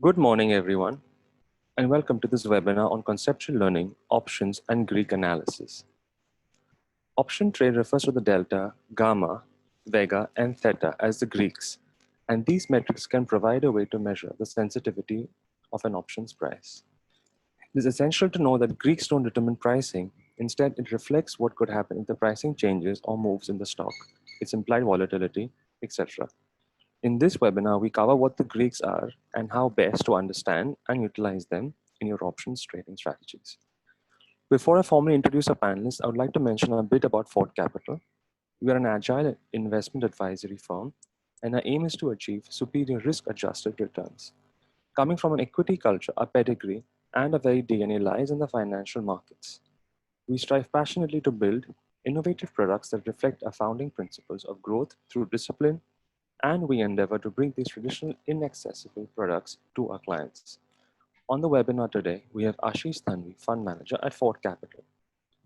Good morning, everyone, and welcome to this webinar on conceptual learning, options, and Greek analysis. Option trade refers to the delta, gamma, vega, and theta as the Greeks, and these metrics can provide a way to measure the sensitivity of an options price. It is essential to know that Greeks don't determine pricing. Instead, it reflects what could happen if the pricing changes or moves in the stock, its implied volatility, etc. In this webinar, we cover what the Greeks are and how best to understand and utilize them in your options trading strategies. Before I formally introduce our panelists, I would like to mention a bit about Fort Capital. We are an agile investment advisory firm, and our aim is to achieve superior risk-adjusted returns. Coming from an equity culture, our pedigree, and our very DNA lies in the financial markets. We strive passionately to build innovative products that reflect our founding principles of growth through discipline, and we endeavor to bring these traditional inaccessible products to our clients. On the webinar today, we have Ashish Thanvi, Fund Manager at Fort Capital.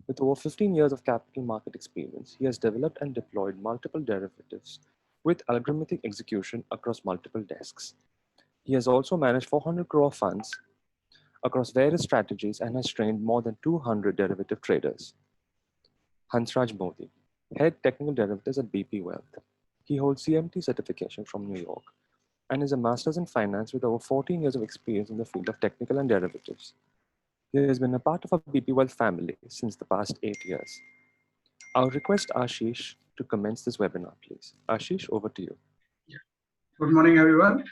With over 15 years of capital market experience, he has developed and deployed multiple derivatives with algorithmic execution across multiple desks. He has also managed 400 crore funds across various strategies and has trained more than 200 derivative traders. Hansraj Modi, Head Technical Derivatives at BP Wealth. He holds CMT certification from New York and is a master's in finance with over 14 years of experience in the field of technical and derivatives. He has been a part of our BP Wealth family since the past 8 years. I'll request Ashish to commence this webinar, please. Ashish, over to you. Good morning, everyone.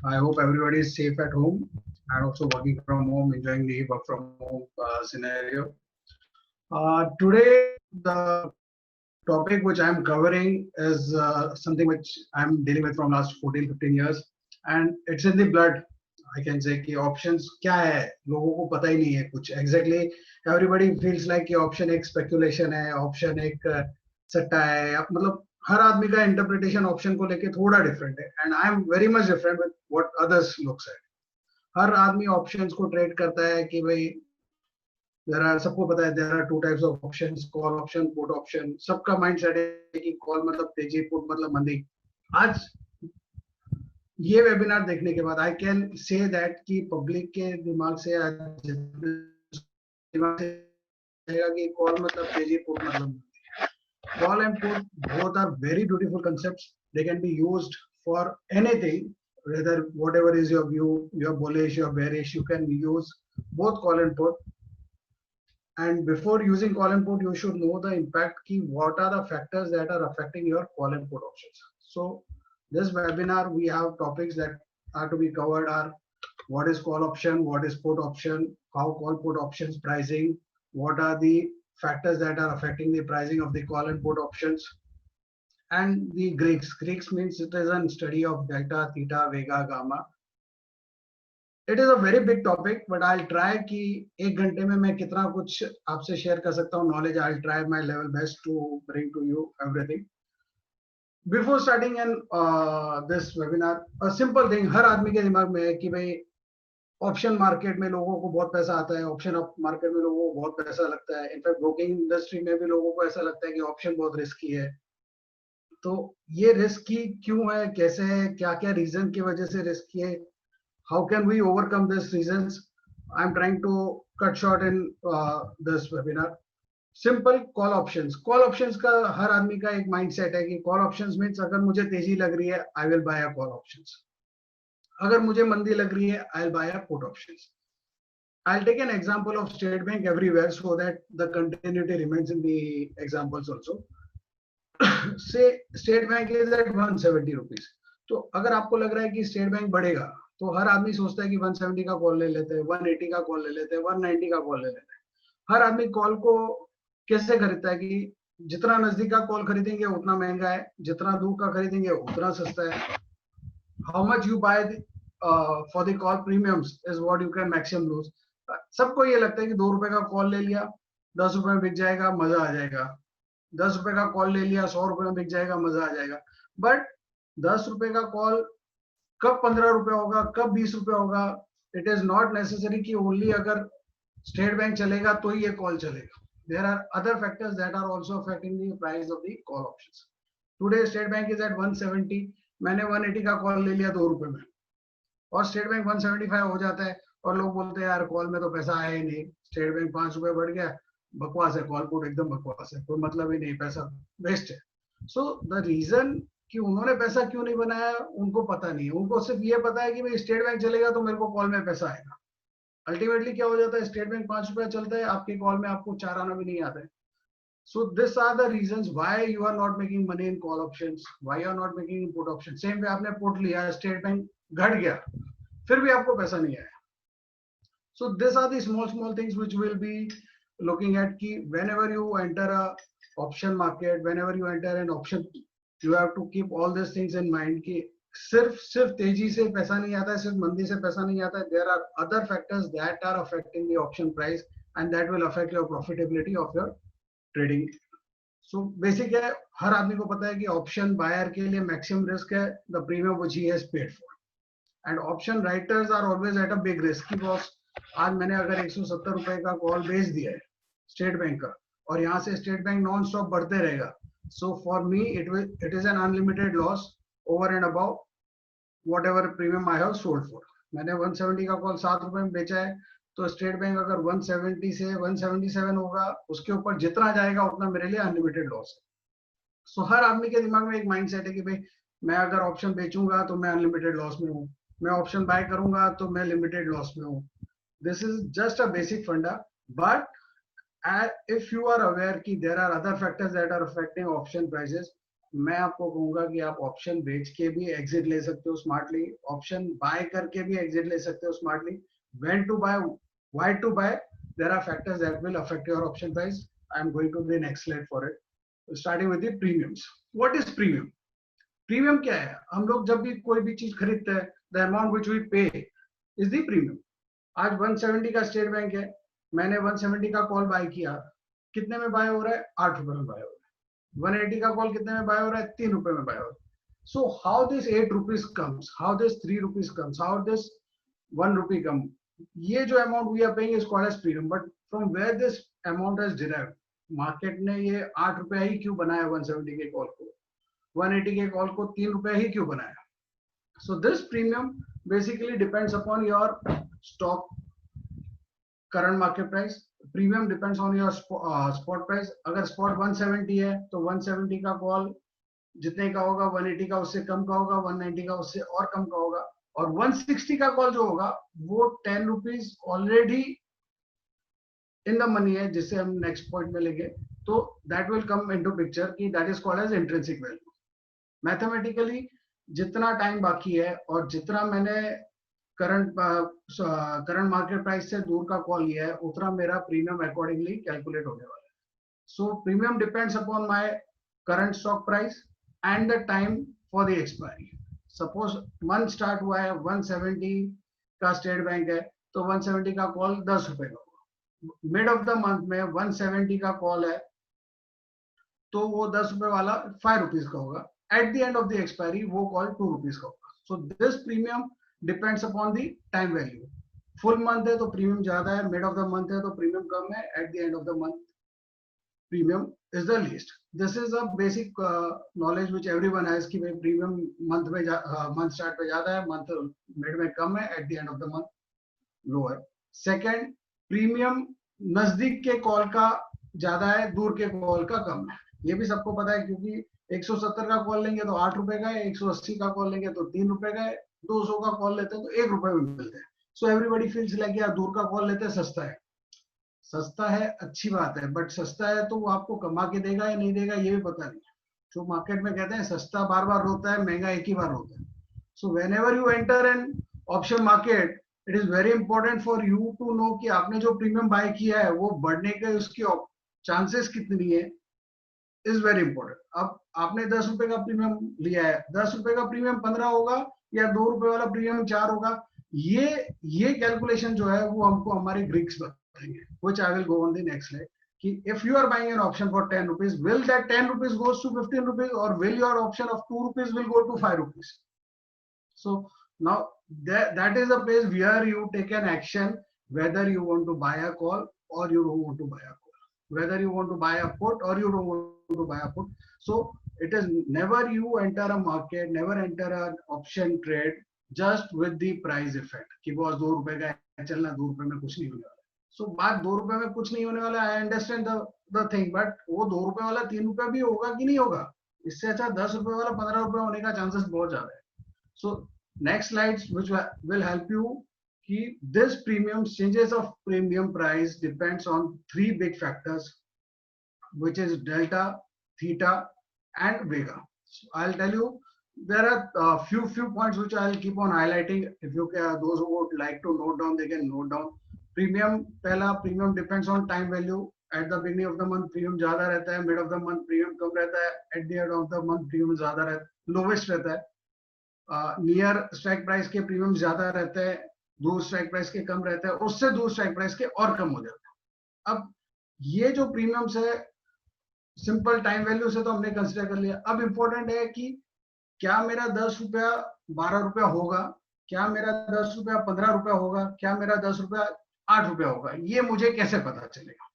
I hope everybody is safe at home and also working from home, enjoying the work from home scenario. Today, the topic which I'm covering is something which I'm dealing with from last 14-15 years, and it's in the blood. I can say कि options क्या है लोगों को पता ही नहीं है कुछ exactly. Everybody feels like कि option एक speculation है, option एक सट्टा है, मतलब हर आदमी का interpretation option को लेके थोड़ा different है, and I am very much different with what others looks at. हर आदमी options को trade करता है कि भाई सबको पता है there are two types of options, call option, put option. सबका mindset है कि call मतलब तेजी, put मतलब मंदी. आज ये वेबिनार देखने के बाद I can say that कि पब्लिक के दिमाग से कि call मतलब तेजी, put मतलब मंदी. Call and put both are very beautiful concepts. They can be used for anything, whether whatever is your view, your bullish, your bearish, you can use both call and put. And before using call and put, you should know the impact key, what are the factors that are affecting your call and put options. So this webinar, we have topics that are to be covered are what is call option, what is put option, how call put options pricing, what are the factors that are affecting the pricing of the call and put options, and the Greeks. Greeks means it is a study of delta, theta, vega, gamma. It is a very big topic, but I'll try कि एक घंटे में मैं कितना कुछ आपसे share कर सकता हूँ knowledge. I'll try my level best to bring to you everything. Before starting in this webinar, a simple thing हर आदमी के दिमाग में है कि भाई ऑप्शन मार्केट में लोगों को बहुत पैसा आता है, ऑप्शन मार्केट में लोगों को बहुत पैसा लगता है. इनफैक्ट ब्रोकिंग इंडस्ट्री में भी लोगों को ऐसा लगता है कि ऑप्शन बहुत रिस्की है. तो ये रिस्की क्यों है, कैसे है, क्या-क्या रीजन की वजह से रिस्की है, how can we overcome these reasons? I'm trying to cut short in this webinar. Simple call options. Call options का हर आदमी का एक mindset है कि call options means अगर मुझे तेजी लग रही है, I will buy a call options. अगर मुझे मंदी लग रही है, I'll buy a put options. I'll take an example of State Bank everywhere so that the continuity remains in the examples also. Say State Bank is at 170 rupees. तो अगर आपको लग रहा है कि State Bank बढ़ेगा, तो हर आदमी सोचता है कि 170 का कॉल ले लेते हैं, 180 का कॉल ले लेते हैं, 190 का कॉल ले लेते हैं. हर आदमी कॉल को कैसे खरीदता है कि जितना नजदीक का कॉल खरीदेंगे उतना महंगा है, जितना दूर का खरीदेंगे उतना सस्ता है. How much you buy for the call premiums is what you can maximum lose. सबको ये लगता है कि 2 रुपए का कॉल ले लिया, 10 रुपए में बिक जाएगा, मजा आ जाएगा. 10 रुपए का कॉल ले लिया, 100 रुपए में बिक जाएगा, मजा आ जाएगा. बट 10 रुपए का कॉल कब 15 रुपए होगा, कब 20 रुपए होगा, इट इज नॉट नेसेसरी कि ओनली अगर स्टेट बैंक चलेगा तो ही ये कॉल चलेगा. There are other factors that are also affecting the price of the call options. Today State Bank is at 170. मैंने 180 का कॉल ले लिया 2 रुपए में और स्टेट बैंक 175 हो जाता है और लोग बोलते हैं यार कॉल में तो पैसा आया ही नहीं, स्टेट बैंक 5 रुपए बढ़ गया, बकवास है, कॉल पुट एकदम बकवास है, कोई मतलब ही नहीं, पैसा वेस्ट है। सो द रीजन कि उन्होंने पैसा क्यों नहीं बनाया उनको पता नहीं है, उनको सिर्फ ये पता है कि भाई स्टेट बैंक चलेगा तो मेरे को कॉल में पैसा आएगा। अल्टीमेटली क्या हो जाता है, स्टेट बैंक 5 रुपया चलता है, आपके कॉल में आपको 4 आना भी नहीं आता है। So these are the reasons why you are not making money in call options, why you are not making in put options. Same way आपने put लिया, स्टेट बैंक घट गया, फिर भी आपको पैसा नहीं आया। So these are the small things which will be looking at कि whenever you enter a option market, whenever you enter an option, you have to keep all these things in mind कि सिर्फ तेजी से पैसा नहीं आता है, सिर्फ मंदी से पैसा नहीं आता है. There are other factors that are affecting the option price and that will affect your profitability of your trading. So basic है, हर आदमी को पता है कि ऑप्शन बायर के लिए मैक्सिमम रिस्क है the premium which he has paid for, and option writers are always at a big risk की बॉस आज मैंने अगर 170 रुपए का कॉल बेच दिया है स्टेट बैंक का और यहाँ से स्टेट बैंक नॉन स्टॉप बढ़ते रहेगा, so for me it is an unlimited loss over and about what ever premium I have sold for. मैंने 170 का कॉल 7 रुपए में बेचा है, तो स्टेट बैंक अगर 170 से 177 होगा, उसके ऊपर जितना जाएगा उतना मेरे लिए अनलिमिटेड लॉस है. सो हर आदमी के दिमाग में एक माइंडसेट है कि भाई मैं अगर ऑप्शन बेचूंगा तो मैं अनलिमिटेड लॉस में हूँ, मैं ऑप्शन बाय करूंगा तो मैं लिमिटेड लॉस में हूँ. This is just a basic funda, but if you are aware कि there are other factors that are affecting option prices, मैं आपको कहूंगा कि आप ऑप्शन बेच के भी एग्जिट ले सकते हो स्मार्टली, ऑप्शन बाय करके भी एग्जिट ले सकते हो smartly. When to buy, why to buy, there are factors that will affect your option price. I am going to the next slide for it, starting with the premiums. What is premium? Premium क्या है? हम लोग जब भी कोई भी चीज खरीदते हैं, the amount which we pay is the premium. आज 170 का स्टेट बैंक है, मैंने 170 का कॉल बाय किया, कितने में बाय हो रहा है? 8 रुपए में बाय हो रहा है. 180 का कॉल कितने में बाय हो रहा है? 3 रुपए में बाय हो रहा है. So how this 8 rupees comes, how this 3 rupees comes, how this 1 rupee comes, ये जो amount we are paying is called as premium. But from where this amount is derived, market ने ये 8 रुपया ही क्यों बनाया 170 के कॉल को, 180 के कॉल को 3 रुपया ही क्यों बनाया? सो this premium basically depends upon your stock current market price. Premium depends on your spot price. अगर स्पॉट 170 है तो 170 का कॉल जितने का होगा 180 का उससे कम का होगा, 190 का उससे और कम का होगा, और 160 का कॉल जो होगा वो 10 rupees already in the money है, जिससे हम नेक्स्ट पॉइंट में लेंगे. तो that will come into picture कि that is called as intrinsic value. Mathematically जितना टाइम बाकी है और जितना मैंने करंट मार्केट प्राइस से दूर का कॉल लिया है उतना मेरा प्रीमियम अकॉर्डिंगली कैलकुलेट होने वाला है. सो premium depends upon my current stock price and the time for the expiry. Suppose month start हुआ है 170 का स्टेट बैंक है, तो 170 का कॉल 10 रुपए का होगा. मिड ऑफ द मंथ में 170 का कॉल है तो वो 10 रुपए वाला 5 रुपीज का होगा. Eight the end of the expiry वो कॉल 2 रुपीज का होगा. सो this premium depends upon the time value. Full month है तो प्रीमियम ज्यादा है, मिड ऑफ द मंथ है तो प्रीमियम कम है, at the end of the month premium is the least. This is a basic knowledge which everyone has कि भाई premium month में month start पे ज्यादा है, month mid में कम है, at the end of the month lower. Second, premium नजदीक के कॉल का ज्यादा है, दूर के कॉल का कम है. ये भी सबको पता है क्योंकि 170 का कॉल लेंगे तो 8 रुपए का है, 180 का कॉल लेंगे तो 3 रुपए का है, 200 का कॉल लेते हैं तो 1 रुपए में मिलते हैं. So everybody feels like यार दूर का कॉल लेते हैं सस्ता है. सस्ता है अच्छी बात है, बट सस्ता है तो वो आपको कमा के देगा या नहीं देगा ये भी पता नहीं. जो मार्केट में कहते हैं सस्ता बार बार होता है, महंगा एक ही बार होता है. So whenever you enter an option market, it is very important for you to know कि आपने जो प्रीमियम बाय किया है वो बढ़ने के उसकी चांसेस कितनी है, इज वेरी इंपॉर्टेंट. अब आपने 10 रुपए का प्रीमियम लिया है, 10 रुपए का प्रीमियम 15 होगा या 2 रुपए वाला प्रीमियम 4 होगा, ये कैलकुलेशन जो है वो हमको हमारे ग्रीक्स बताएंगे, which I will go on the next slide. If you are buying an option for 10 rupees, will that 10 rupees goes to 15 rupees, or will your option of 2 rupees will go to 5 rupees? So now that is the place where you take an action whether you want to buy a call or you don't want to buy a call, whether you want to buy a put or you don't want to buy a put. So it is never you enter a market, never enter an option trade just with the price effect कि boss 2 रुपए का है, चलना 2 रुपए में कुछ नहीं होने वाला। सो बात 2 रुपए में कुछ नहीं होने वाला, I understand the thing, but वो 2 रुपए वाला 3 रुपए भी होगा कि नहीं होगा? इससे अच्छा 10 रुपए वाला 15 रुपए होने का चांसेस बहुत ज्यादा है। So next slides which will help you कि this premium changes of premium price depends on 3 big factors, which is delta, theta and vega. So I'll tell you there are few points which I'll keep on highlighting. If you those who would like to note down, they can note down. Premium, पहला premium depends on time value. At the beginning of the month premium ज्यादा रहता है, mid of the month premium कम रहता है, at the end of the month premium ज्यादा रहता है, lowest रहता है। नियर स्ट्राइक प्राइस के प्रीमियम ज्यादा रहते हैं, दूर स्ट्राइक प्राइस के कम रहते हैं, उससे दूर स्ट्राइक प्राइस के और कम हो जाते हैं। अब ये जो प्रीमियम्स है सिंपल टाइम वैल्यू से तो हमने कंसिडर कर लिया। अब इंपॉर्टेंट है कि क्या मेरा 10 रुपया 12 रुपया होगा, क्या मेरा 10 रुपया 15 रुपया होगा, क्या मेरा 10 रुपया 8 रुपया होगा, ये मुझे कैसे पता चलेगा?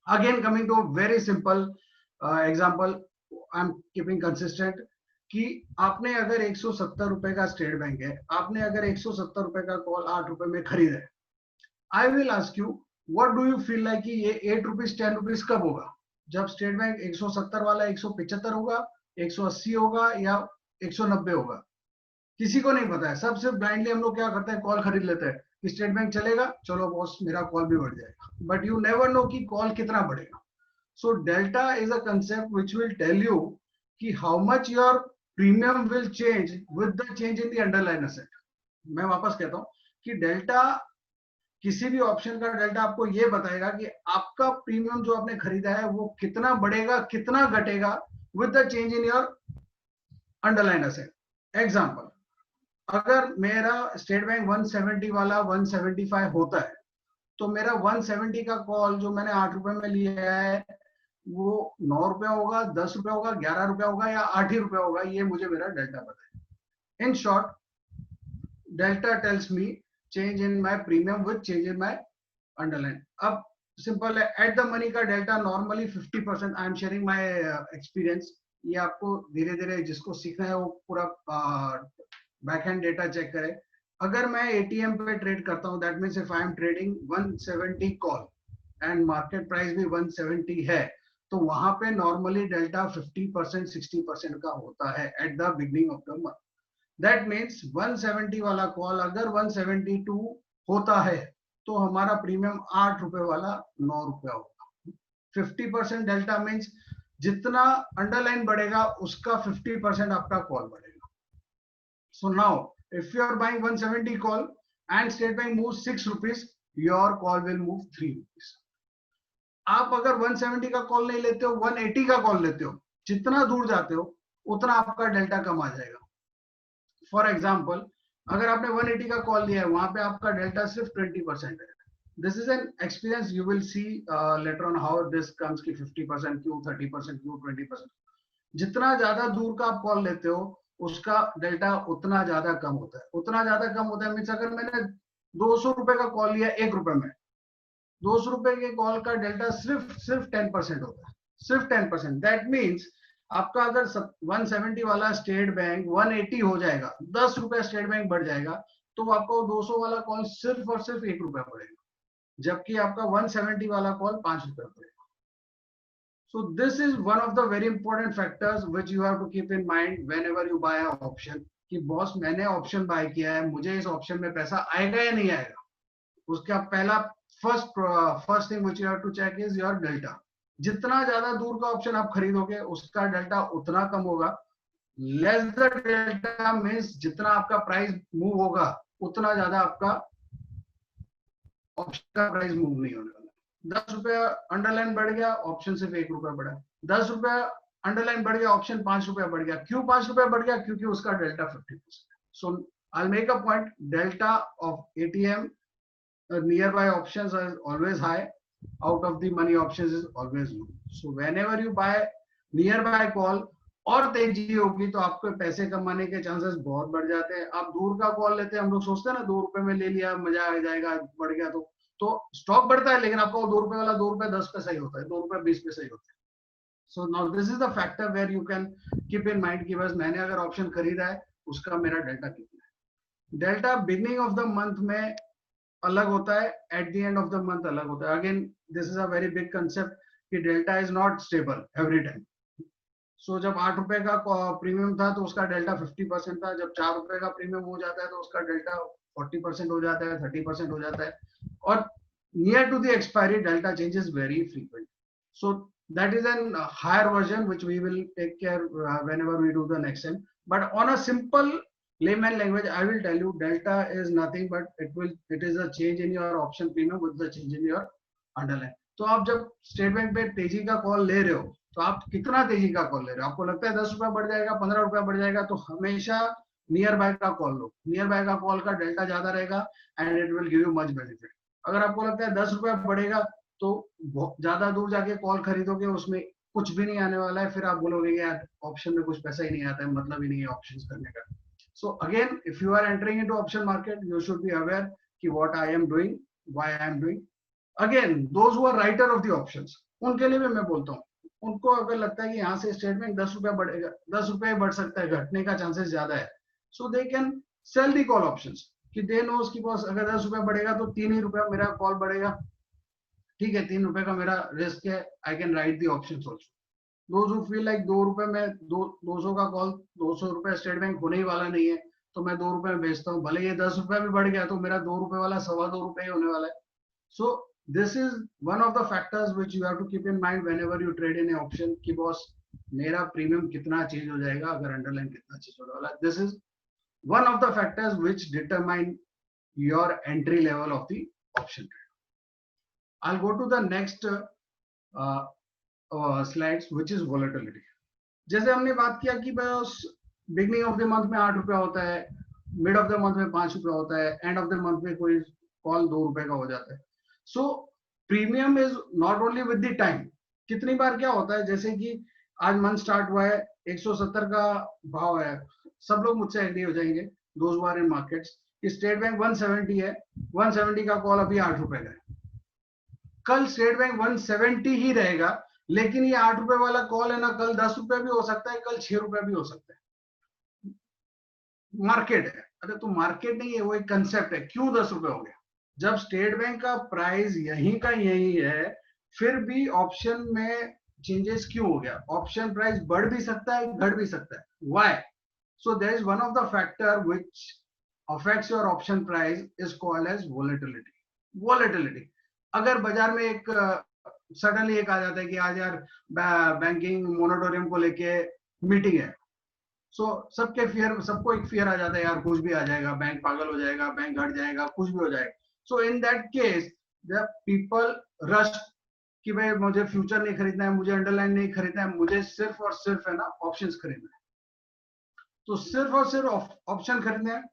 Again coming to very simple example, I am keeping consistent कि आपने अगर 170 रुपए का स्टेट बैंक है, आपने अगर 170 रुपए का कॉल 8 रुपए में खरीदा है, I will ask you what do you feel like कि ये 8 रुपीज 10 रुपीज कब होगा? जब स्टेट बैंक 170 वाला 175 होगा, 180 होगा या 190 होगा? किसी को नहीं पता है। सब सिर्फ ब्लाइंडली हम लोग क्या करते हैं, कॉल खरीद लेते हैं कि स्टेट बैंक चलेगा, चलो बॉस मेरा कॉल भी बढ़ जाएगा, बट यू नेवर नो कि कॉल कितना बढ़ेगा। So delta is a concept which will tell you कि how much your premium will change with the change in the underlying asset. मैं वापस कहता हूं कि डेल्टा, किसी भी ऑप्शन का डेल्टा आपको ये बताएगा कि आपका प्रीमियम जो आपने खरीदा है वो कितना बढ़ेगा, कितना घटेगा with the change in your underline asset. Example, अगर मेरा स्टेट बैंक 170 वाला 175 होता है, तो मेरा 170 का कॉल जो मैंने 8 रुपए में लिया है वो 9 रुपया होगा, 10 रुपया होगा, 11 रुपया होगा या 8 ही रुपया होगा, ये मुझे मेरा डेल्टा बताएगा। In short, delta tells me change in my premium with change in my underline. अब सिंपल है, एट द मनी का delta normally 50%, I am sharing my experience. ये आपको धीरे धीरे जिसको सीखना है वो पूरा बैकएंड डेटा चेक करे। अगर मैं एटीएम पे ट्रेड करता हूँ, that means if I am trading 170 call and market price भी 170 है, तो वहां पे नॉर्मली डेल्टा 50% 60% का होता है at the beginning of the month. That means 170 वाला कॉल अगर 172 होता है तो हमारा प्रीमियम 8 रुपए वाला 9 रुपया होगा। 50% डेल्टा मींस जितना अंडरलाइन बढ़ेगा उसका 50% आपका कॉल बढ़ेगा। So now if you are buying 170 call and State Bank moves 6 rupees, your call will move 3 rupees. आप अगर 170 का कॉल नहीं लेते हो, 180 का कॉल लेते हो, जितना दूर जाते हो उतना आपका डेल्टा कम आ जाएगा। फॉर एग्जाम्पल, अगर आपने 180 का कॉल लिया है, वहां पे आपका डेल्टा सिर्फ 20% है। This is an experience, you will see later on how this comes की 50% क्यों, 30% क्यों, 20%। जितना ज्यादा दूर का आप कॉल लेते हो उसका डेल्टा उतना ज्यादा कम होता है। उतना ज्यादा कम होता है मीन्स अगर मैंने 200 रुपए का कॉल लिया 1 रुपए में, 200 रुपए के कॉल का डेल्टा सिर्फ 10% होता है, सिर्फ 10%। दैट मीन्स आपका अगर 170 वाला स्टेट बैंक 180 हो जाएगा, 10 रुपए स्टेट बैंक बढ़ जाएगा, तो आपको 200 वाला कॉल सिर्फ और सिर्फ 1 रुपया पड़ेगा, जबकि आपका 170 वाला कॉल 5 रुपया पड़ेगा। So this is one of the very important factors which you have to keep in mind whenever you buy an option कि बॉस मैंने ऑप्शन बाय किया है, मुझे इस ऑप्शन में पैसा आएगा या नहीं आएगा। उसका पहला first thing which you have to check is your delta. जितना ज्यादा दूर का ऑप्शन आप खरीदोगे उसका डेल्टा उतना कम होगा। लेस द डेल्टा मींस जितना आपका प्राइस मूव होगा उतना ज्यादा आपका ऑप्शन का प्राइस मूव नहीं होने वाला। 10 रुपया अंडरलाइन बढ़ गया, ऑप्शन सिर्फ 1 रुपया बढ़ा। 10 रुपया अंडरलाइन बढ़ गया, ऑप्शन 5 रुपया बढ़ गया। क्यों 5 रुपया बढ़ गया? क्योंकि उसका delta 50%। So I make a point, delta of ATM near by options is always high, out of the money options is always low. So whenever you buy nearby call और तेजी होगी तो आपको पैसे कमाने के चांसेस बहुत बढ़ जाते हैं। आप दूर का कॉल लेते हैं, हम लोग सोचते हैं ना 2 रुपए में ले लिया मजा आ जाएगा, बढ़ गया तो स्टॉक बढ़ता है, लेकिन आपका 2 रुपए वाला 2 रुपए 10 पैसा ही होता है, 2 रुपए 20 पैसा ही होता है। So now this is the factor where you can keep in mind कि बस मैंने अगर ऑप्शन खरीदा है उसका मेरा डेल्टा कितना है। Delta beginning of the month में अलग होता है, at the end of the month अलग होता है. Again this is a very big concept कि delta is not stable every time. So जब 8 रुपए का प्रीमियम था तो उसका डेल्टा 50% था. जब 4 रुपए का प्रीमियम हो जाता है तो उसका डेल्टा 40% हो जाता है, 30% हो जाता है. और near to the expiry, delta changes very frequent. So that is an higher version which we will take care whenever we do the next time. But on a simple layman language, I will tell you delta is nothing but it is a change in your option premium with the change in your underlying. तो आप जब state bank पे तेजी का call ले रहे हो तो आप कितना तेजी का कॉल ले रहे हो? आपको लगता है 10 रुपया बढ़ जाएगा, 15 रुपया बढ़ जाएगा, तो हमेशा नियर बाय का कॉल लो. नियर बाय का कॉल का डेल्टा ज्यादा रहेगा and it will give you much benefit. अगर आपको लगता है 10 रुपया बढ़ेगा तो ज्यादा दूर जाके कॉल खरीदोगे, उसमें कुछ भी नहीं आने वाला है, फिर आप बोलोगे यार ऑप्शन में कुछ पैसा ही नहीं आता है, मतलब ही नहीं है ऑप्शंस करने का. So again if you are entering into option market you should be aware कि what I am doing, why I am doing. Again those who are writer of the options, उनके लिए भी मैं बोलता हूँ, उनको अगर लगता है कि यहाँ से स्टेट बैंक 10 रुपया बढ़ेगा, 10 रुपये बढ़ सकता है, घटने का चांसेस ज्यादा है, so they can sell the call options कि दे नो उसकी पास अगर 10 रुपया बढ़ेगा तो 3 ही रुपया मेरा कॉल बढ़ेगा. ठीक है, 3 रुपए का मेरा रिस्क है, I can write the options also. Those who feel like 2 रुपए में 200 का कॉल, 200 रुपए स्टेट बैंक होने ही वाला नहीं है, तो मैं 2 रुपए में बेचता हूँ, भले ये 10 रुपया भी बढ़ गया तो मेरा 2 रुपए वाला 2.25 रुपए ही होने वाला है. So this is one of the factors which you have to keep in mind whenever you trade in a option कि बॉस मेरा प्रीमियम कितना चेंज हो जाएगा अगर अंडरलाइन कितना चेंज होने वाला है. This is one of the factors which determine your entry level of the option trade. I'll go to the next slides which is volatility. जैसे हमने बात किया कि बस बिगनिंग ऑफ द मंथ में 8 रुपया होता है, मिड ऑफ द मंथ में 5 रुपया होता है, एंड ऑफ द मंथ में कोई कॉल 2 रुपए का हो जाता है. सो premium is not only with the time. कितनी बार क्या होता है, जैसे कि आज मंथ स्टार्ट हुआ है, 170 का भाव है, सब लोग मुझसे एग्री हो जाएंगे those who are in markets कि स्टेट बैंक 170 है, 170 का कॉल अभी 8 रुपए का है. कल स्टेट बैंक 170 ही रहेगा, लेकिन ये 8 रुपए वाला कॉल है ना, कल 10 रुपए भी हो सकता है, कल 6 रुपए भी हो सकता है. मार्केट है. अरे तो मार्केट नहीं है, वो एक कंसेप्ट है. क्यों 10 रुपए हो गया? जब स्टेट बैंक का प्राइस यहीं का यही है, फिर भी ऑप्शन में चेंजेस क्यों हो गया? ऑप्शन प्राइस बढ़ भी सकता है, घट भी सकता है. Why? So there is one of the factor which affects your option price is called as volatility. Volatility. अगर बाजार में एक सडनली एक आ जाता है कि आज यार बैंकिंग मोनेटोरियम को लेके मीटिंग है, सो सबके फियर, सबको एक फियर आ जाता है यार कुछ भी आ जाएगा, बैंक पागल हो जाएगा, बैंक घट जाएगा, कुछ भी हो जाएगा. So in that case the people rush कि भाई मुझे फ्यूचर नहीं खरीदना है, मुझे अंडरलाइन नहीं खरीदना है, मुझे सिर्फ और सिर्फ है ना ऑप्शंस खरीदना है. तो सिर्फ और सिर्फ ऑप्शन खरीदने हैं,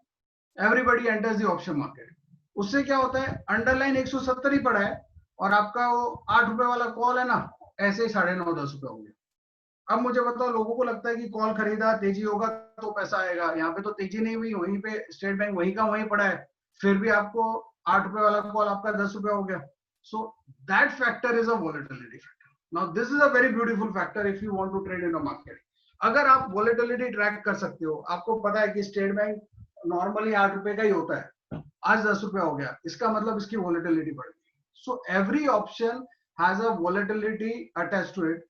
everybody enters the option market. उससे क्या होता है, अंडरलाइन 170 ही पड़ा है और आपका वो 8 रुपए वाला कॉल है ना, ऐसे ही 9.5-10 रुपए हो गया. अब मुझे बताओ, लोगों को लगता है कि कॉल खरीदा तेजी होगा तो पैसा आएगा. यहाँ पे तो तेजी नहीं हुई, वहीं पे स्टेट बैंक वहीं का वहीं पड़ा है, फिर भी आपको 8 रुपए वाला कॉल आपका 10 रुपए हो गया. So that factor is a volatility factor. Now this is a very beautiful factor if you want to trade in a market. अगर आप वॉलेटिलिटी ट्रैक कर सकते हो, आपको पता है कि स्टेट बैंक नॉर्मली 8 रुपए का ही होता है, आज 10 रुपए हो गया, इसका मतलब इसकी वॉलेटिलिटी बढ़ गई. So every option has a volatility attached to it.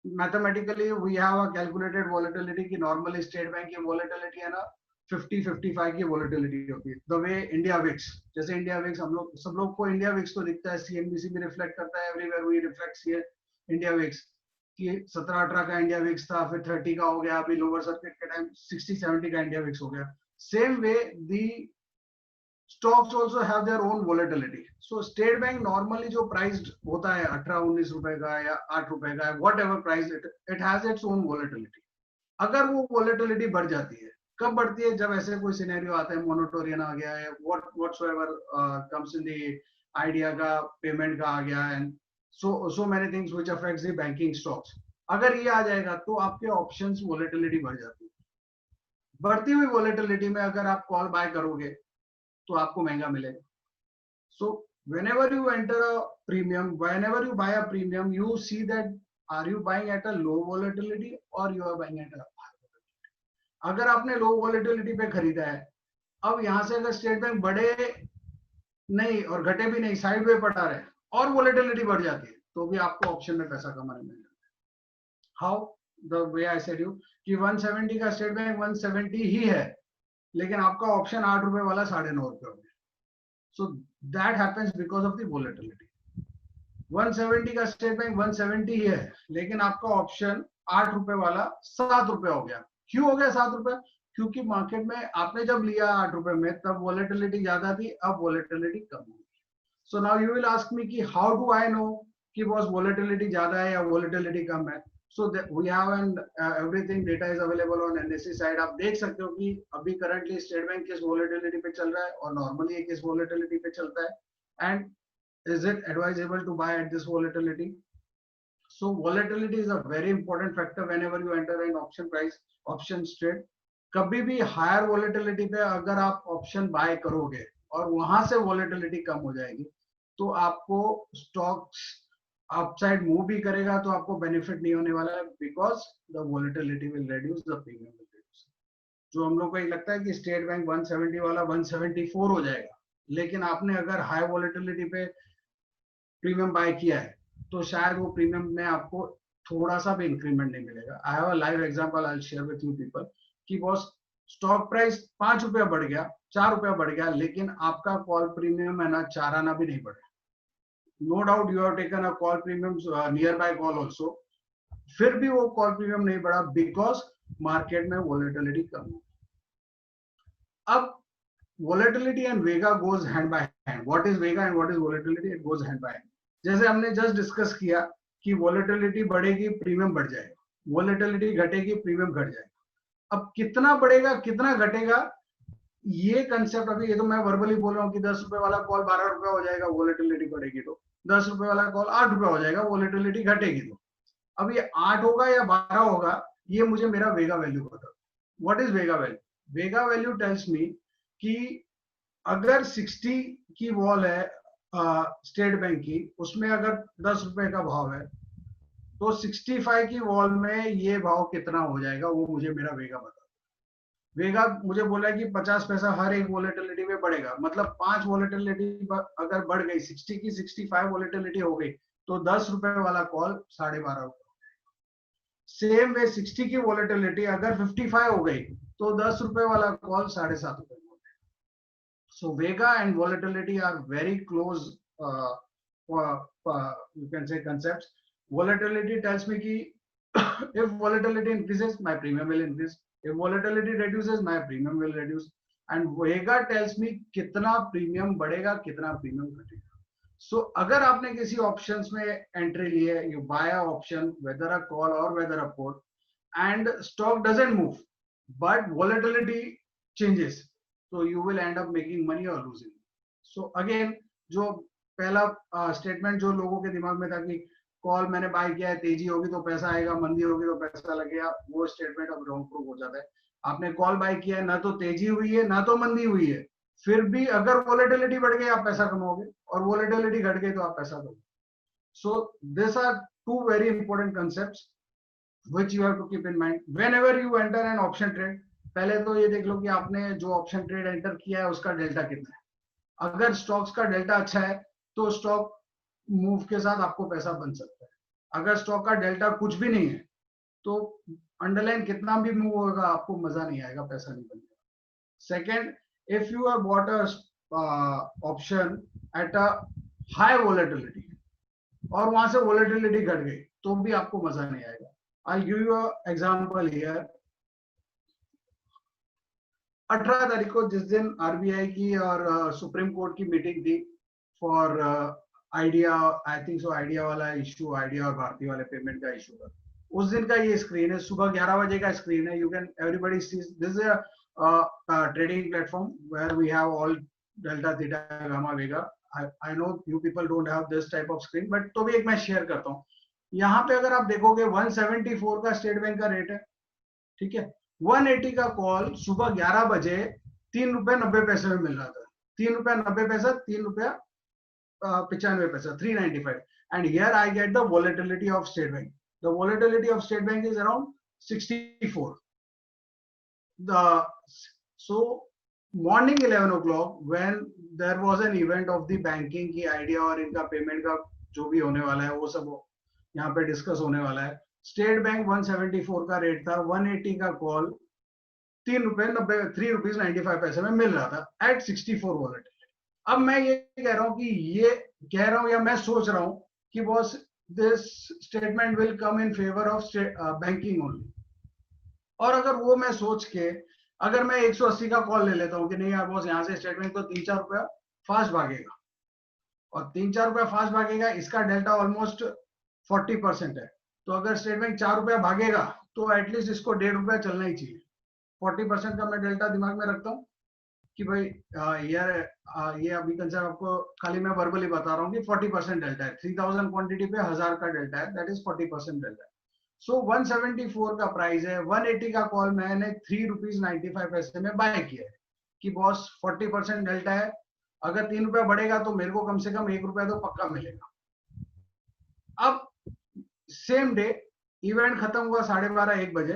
Mathematically we have a calculated volatility की नॉर्मली स्टेट बैंक की वॉलेटिलिटी है ना 50-55 की वॉलेटिलिटी होती है. द वे इंडिया विक्स, जैसे इंडिया विक्स हम लोग सब लोग को इंडिया विक्स तो दिखता है, सीएनबीसी भी रिफ्लेक्ट करता है, everywhere we reflects here India VIX कि 17-18 का इंडिया विक्स था, फिर 30 का हो गया, अभी लोअर सर्किट के टाइम 60-70 का इंडिया विक्स हो गया. Same way the stocks also have their own volatility. So state bank normally जो priced होता है 18-19 रुपए का या 8 रुपए का, whatever price it has its own volatility. अगर वो volatility बढ़ जाती है, कब बढ़ती है? जब ऐसे कोई सिनेरियो आता है, मोनेटोरियन आ गया है, whatsoever comes in the idea का पेमेंट का आ गया, and so many things which affects the banking stocks. अगर ये आ जाएगा तो आपके ऑप्शंस volatility बढ़ जाती है. बढ़ती हुई volatility में अगर आप कॉल बाय करोगे तो आपको महंगा मिलेगा. So whenever you enter a premium, whenever you buy a premium, you see that are you buying at a low volatility or you are buying at a high volatility. अगर आपने low volatility पे खरीदा है अब यहाँ से अगर State bank बढ़े नहीं और घटे भी नहीं, साइड वे पड़ा रहे और वोलेटिलिटी बढ़ जाती है, तो भी आपको ऑप्शन में पैसा कमाने मिल जाता है। How? The way I said you कि 170 का स्टेट बैंक 170 ही है, लेकिन आपका ऑप्शन 8 रुपए वाला 9.5 रुपए हो गया। So that happens because of the volatility. 170 का स्टेट बैंक 170 ही है, लेकिन आपका ऑप्शन 8 रुपए वाला 7 रुपए हो गया। क्यों हो गया 7 रुपए? क्योंकि मार्केट में आपने जब लिया 8 रुपए में तब वोलेटिलिटी ज्यादा थी, अब वोलेटिलिटी कम हो गई। So now you will ask me कि हाउ डू आई नो कि बॉस वोलेटिलिटी ज्यादा है या वोलेटिलिटी कम है? So we have and everything data is available on NSC side. आप देख सकते हो कि अभी करंटली स्टेट बैंक किस वोलेटिलिटी पे चल रहा है और नॉर्मली ये किस वोलेटिलिटी पे चलता है, and is it advisable to buy at this volatility? So volatility is a very important factor whenever you enter an option price options trade. कभी भी हायर वोलेटिलिटी पे अगर आप ऑप्शन बाय करोगे और वहां से वोलेटिलिटी कम हो जाएगी, तो आपको स्टॉक्स अपसाइड मूव भी करेगा तो आपको बेनिफिट नहीं होने वाला है, because the volatility will reduce, the premium will reduce. जो हम लोग को ये लगता है कि स्टेट बैंक 170 वाला 174 हो जाएगा, लेकिन आपने अगर हाई वोलेटिलिटी पे प्रीमियम बाय किया है तो शायद वो प्रीमियम में आपको थोड़ा सा भी इंक्रीमेंट नहीं मिलेगा। I have a live example I will share with you people कि बॉस स्टॉक प्राइस 5 रुपया बढ़ गया, 4 रुपया बढ़ गया, लेकिन आपका कॉल प्रीमियम है ना 4 आना भी नहीं बढ़ा। No doubt you have taken a call premium near buy call also, फिर भी वो कॉल प्रीमियम नहीं बढ़ा बिकॉज मार्केट में वोलेटिलिटी कम है। अब volatility and vega goes hand by hand. What is vega and what is volatility? It goes hand by hand. जैसे हमने जस्ट डिस्कस किया कि वोलेटिलिटी बढ़ेगी प्रीमियम बढ़ जाएगा, वोलेटिलिटी घटेगी प्रीमियम घट जाएगा। अब कितना बढ़ेगा कितना घटेगा ये कंसेप्ट, अभी ये तो मैं वर्बली बोल रहा हूँ कि 10 रुपए वाला कॉल 12 रुपए हो जाएगा वोलेटिलिटी बढ़ेगी तो, 10 रुपए वाला कॉल 8 रुपए हो जाएगा वोलेटिलिटी घटेगी तो। अब ये 8 होगा या 12 होगा ये मुझे मेरा वेगा वैल्यू बता। What is Vega value? Vega value tells me कि अगर 60 की वॉल है स्टेट बैंक की, उसमें अगर 10 रुपए का भाव है तो 65 की वॉल में ये भाव कितना हो जाएगा, वो मुझे मेरा वेगा बता। वेगा मुझे बोला है कि 50 पैसा हर एक वोलेटिलिटी में बढ़ेगा, मतलब 5 वोलेटिलिटी अगर बढ़ गई, 60 की 65 वोलेटिलिटी हो गई तो 10 रुपए वाला कॉल 12.5 रुपए। सेम वे 60 की वोलेटिलिटी अगर 55 हो गई तो 10 रुपए वाला कॉल 7.5 रुपए। So vega and volatility are very close, you can say concepts. Volatility tells me ki if volatility increases, my premium will increase. If volatility reduces, my premium will reduce. And vega tells me कितना premium बढ़ेगा, कितना premium घटेगा. So अगर आपने किसी options में entry ली है, you buy a option, whether a call or whether a put, and stock doesn't move, but volatility changes. So you will end up making money or losing. So again, जो पहला statement जो लोगों के दिमाग में था कि कॉल मैंने बाय किया है, तेजी होगी तो पैसा आएगा, मंदी होगी तो पैसा लगेगा, वो स्टेटमेंट अब रॉन्ग प्रूव हो जाता है। आपने कॉल बाय किया है, ना तो तेजी हुई है ना तो मंदी हुई है, फिर भी अगर वोलेटिलिटी बढ़ गई आप पैसा कमाओगे और वोलेटिलिटी घट गई तो आप पैसा दोगे। So this are two very important concepts which you have to keep in mind whenever you enter an option trade. पहले तो ये देख लो कि आपने जो ऑप्शन ट्रेड एंटर किया है उसका डेल्टा कितना है। अगर स्टॉक्स का डेल्टा अच्छा है तो स्टॉक मूव के साथ आपको पैसा बन सकता है। अगर स्टॉक का डेल्टा कुछ भी नहीं है तो अंडरलाइन कितना भी मूव होगा आपको मजा नहीं आएगा, पैसा नहीं बनेगा। Second, if you have bought a option at a high volatility और वहां से वोलेटिलिटी घट गई तो भी आपको मजा नहीं आएगा। I'll give you an example here. 18 तारीख को जिस दिन आरबीआई की और सुप्रीम कोर्ट की मीटिंग थी for idea, I think so idea वाला इशू, आइडिया और भारतीय वाले पेमेंट का इशू था, उस दिन का ये स्क्रीन है, सुबह 11 बजे का स्क्रीन है। You can everybody sees this is a trading platform where we have all delta theta gamma vega. I know you people don't have this type of screen, but तो भी एक मैं शेयर करता हूँ। यहाँ पे अगर आप देखोगे 174 का स्टेट बैंक का रेट है, ठीक है, 180 का कॉल सुबह 11 बजे 3 रुपए 90 पैसे में मिल रहा था, 3 रुपया 90 पैसा, 3 रुपया 95 पैसा, 395. And here I get the volatility of State Bank. The volatility of State Bank is around 64. So morning 11 o'clock when there was an event of the banking की आइडिया और इनका पेमेंट का जो भी होने वाला है वो सब यहाँ पे डिस्कस होने वाला है. स्टेट बैंक 174 का रेट था, 180 का कॉल 3 रुपीज 95 पैसे में मिल रहा था एट 64 वॉलेटिलिटी. अब मैं ये कह रहा हूँ कि ये कह रहा हूँ या मैं सोच रहा हूँ कि boss this statement will come in favour of banking only. और अगर वो मैं सोच के अगर मैं 180 का कॉल ले लेता हूँ कि नहीं यार बॉस यहाँ से स्टेटमेंट तो 3-4 रुपया फास्ट भागेगा और 3-4 रुपया फास्ट भागेगा, इसका डेल्टा ऑलमोस्ट 40% है. तो अगर स्टेटमेंट 4 रुपया भागेगा तो एटलीस्ट इसको 1.5 रुपया चलना ही चाहिए. 40% का मैं डेल्टा दिमाग में रखता हूँ कि भाई यार ये अभी कंसेप्ट आपको खाली मैं वर्बली बता रहा हूँ कि 40% डेल्टा है. 3000 क्वांटिटी पे 1000 का डेल्टा है, दैट इज 40% डेल्टा है. सो 174 का प्राइस है, 180 का कॉल मैंने 3 रुपीज 95 पैसे में बाय किया है कि बॉस 40% डेल्टा है, अगर 3 रुपया बढ़ेगा तो मेरे को कम से कम 1 रुपया तो पक्का मिलेगा. अब सेम डे इवेंट खत्म हुआ 12:30-1 बजे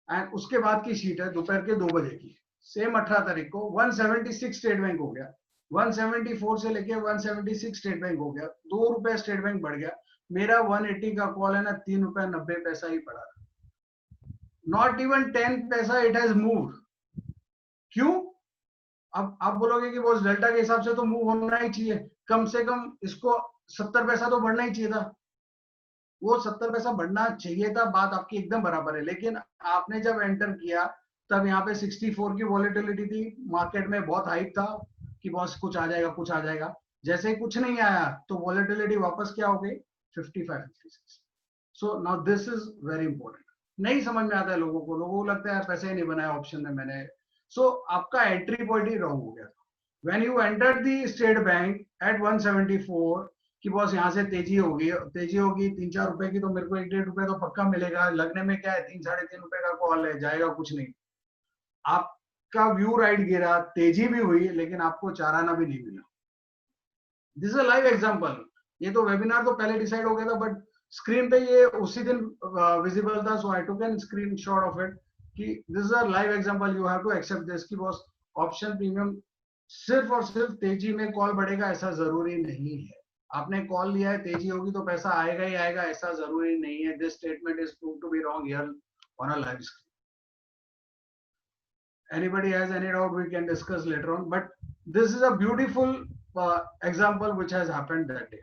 एंड उसके बाद की शीट है दोपहर के 2 बजे की. सेम 18 तारीख को 176 स्टेट बैंक हो गया, 174 से लेके 176 स्टेट बैंक हो गया, 2 रुपए स्टेट बैंक बढ़ गया. मेरा 180 का कॉल है ना 3 रुपया 90 पैसा ही पड़ा, नॉट इवन 10 पैसा इट हैज मूव्ड. क्यों? अब आप बोलोगे कि बॉस डेल्टा के हिसाब से तो मूव होना ही चाहिए, कम से कम इसको 70 पैसा तो बढ़ना ही चाहिए था. वो 70 पैसा बढ़ना चाहिए था, बात आपकी एकदम बराबर है. लेकिन आपने जब एंटर किया तब यहाँ पे 64 की वॉलेटिलिटी थी, मार्केट में बहुत हाइप था कि बॉस कुछ आ जाएगा कुछ आ जाएगा. जैसे ही कुछ नहीं आया तो वॉलेटिलिटी वापस क्या हो गई 55-56. सो now this is very important. नहीं समझ में आता है लोगों को लगता है पैसा ही नहीं बनाया ऑप्शन में मैंने. सो आपका एंट्री पॉइंट ही रॉन्ग हो गया. When you enter the state bank at 174 कि बॉस यहाँ से तेजी होगी 3-4 रुपए की, तो मेरे को 1-1.5 रुपए तो पक्का मिलेगा. लगने में क्या है 3-3.5 रुपए का कॉल है, जाएगा कुछ नहीं. आपका व्यू राइट गिरा, तेजी भी हुई लेकिन आपको चाराना भी नहीं मिला. This is a live example. ये तो वेबिनार तो पहले डिसाइड हो गया था बट स्क्रीन पे ये उसी दिन विजिबल था, so I took an screenshot of it कि this is a live example. You have to accept this कि बॉस ऑप्शन प्रीमियम सिर्फ और सिर्फ तेजी में कॉल बढ़ेगा ऐसा जरूरी नहीं है. आपने कॉल लिया है तेजी होगी तो पैसा आएगा ही आएगा ऐसा जरूरी नहीं है. This statement is prove to be wrong here on a live screen. Anybody has any doubt we can discuss later on, but this is a beautiful example which has happened that day.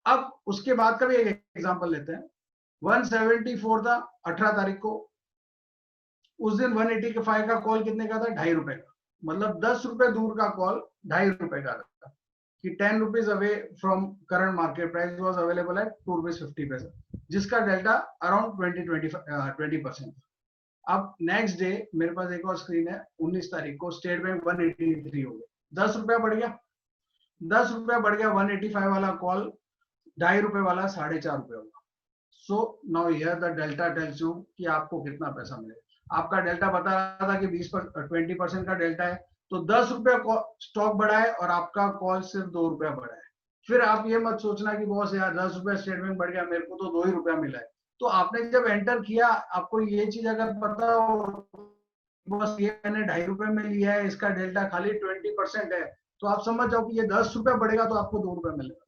अब उसके बाद का भी एक example लेते हैं. 174 था 18 तारीख को, उस दिन 185 का कॉल कितने का था 2.5 रुपए का, मतलब 10 रुपए दूर का कॉल 2.5 रुपए का था कि 10 rupees away from current market price was available at 2 rupees 50 पैसा, जिसका डेल्टा अराउंड 20% था. अब नेक्स्ट डे मेरे पास एक और स्क्रीन है, 19 तारीख को स्टेट बैंक 183 हो गया, 10 रुपया बढ़ गया, 10 रुपया बढ़ गया. 185 वाला कॉल 2.5 रुपए वाला 4.5 रुपए होगा. So now here the delta tells you कि आपको कितना पैसा मिलेगा. आपका डेल्टा बता रहा था कि 20% का डेल्टा है, तो 10 रुपया स्टॉक बढ़ा है और आपका कॉल सिर्फ 2 रुपया बढ़ा है. फिर आप ये मत सोचना कि बॉस यार 10 रुपया स्टेट बैंक बढ़ गया, मेरे को तो 2 ही रुपया मिला है. तो आपने जब एंटर किया आपको ये चीज अगर पता हो बस ये मैंने 2.5 रुपए में लिया है, इसका डेल्टा खाली 20% है, तो आप समझ जाओ कि ये 10 रुपया बढ़ेगा तो आपको 2 रुपया मिलेगा.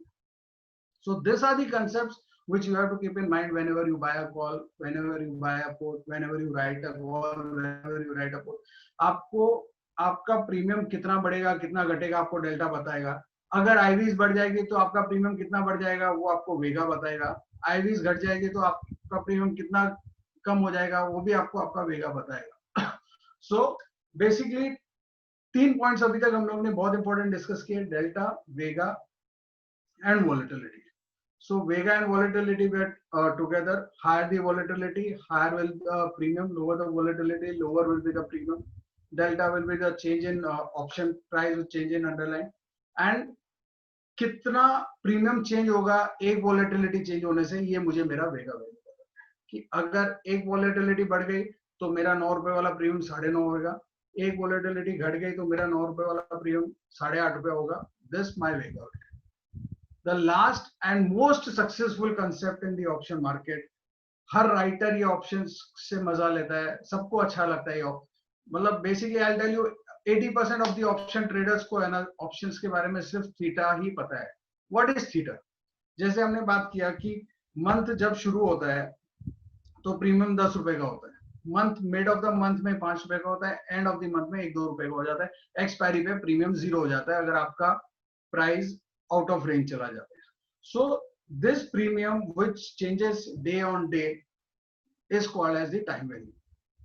So these are the concepts which you have to keep in mind whenever you buy a call, whenever you buy a put, whenever you write a call, whenever you write a put. आपको आपका premium कितना बढ़ेगा कितना घटेगा आपको delta बताएगा. अगर IVs बढ़ जाएगी तो आपका प्रीमियम कितना बढ़ जाएगा वो आपको वेगा बताएगा. आईवीज घट जाएगी तो आपका प्रीमियम कितना कम हो जाएगा वो भी आपको आपका वेगा बताएगा. सो बेसिकली 3 पॉइंट्स अभी तक हम लोग ने बहुत इंपॉर्टेंट डिस्कस किए, delta, Vega and volatility. So vega and volatility were together. Higher the volatility, higher will the premium. Lower the volatility, lower will be the premium. Delta will be the change in option price, change in underlying. And कितना premium change होगा एक volatility change होने से, ये मुझे मेरा वेगा कि अगर एक वॉलेटिलिटी बढ़ गई तो मेरा 9 रुपए वाला प्रीमियम 9.5 होगा, एक वॉलेटिलिटी घट गई तो मेरा 9 रुपए वाला प्रीमियम 8.5 रुपए होगा. This my Vega. The last and most successful concept in the option market. Her writer ये ऑप्शंस से मजा लेता है, सबको अच्छा लगता है ये. मतलब basically I tell you 80% of the option traders को है ना ऑप्शंस के बारे में सिर्फ थीटा ही पता है. What is theta? जैसे हमने बात किया कि मंथ जब शुरू होता है तो प्रीमियम 10 रुपए का होता है, month mid of the month में 5 रुपए का होता है, एंड ऑफ द मंथ में 1-2 रुपए का हो जाता है, एक्सपायरी पे प्रीमियम 0 हो जाता है अगर आपका प्राइस आउट ऑफ रेंज चला जाता है. So this premium which changes day on day is called as the time value.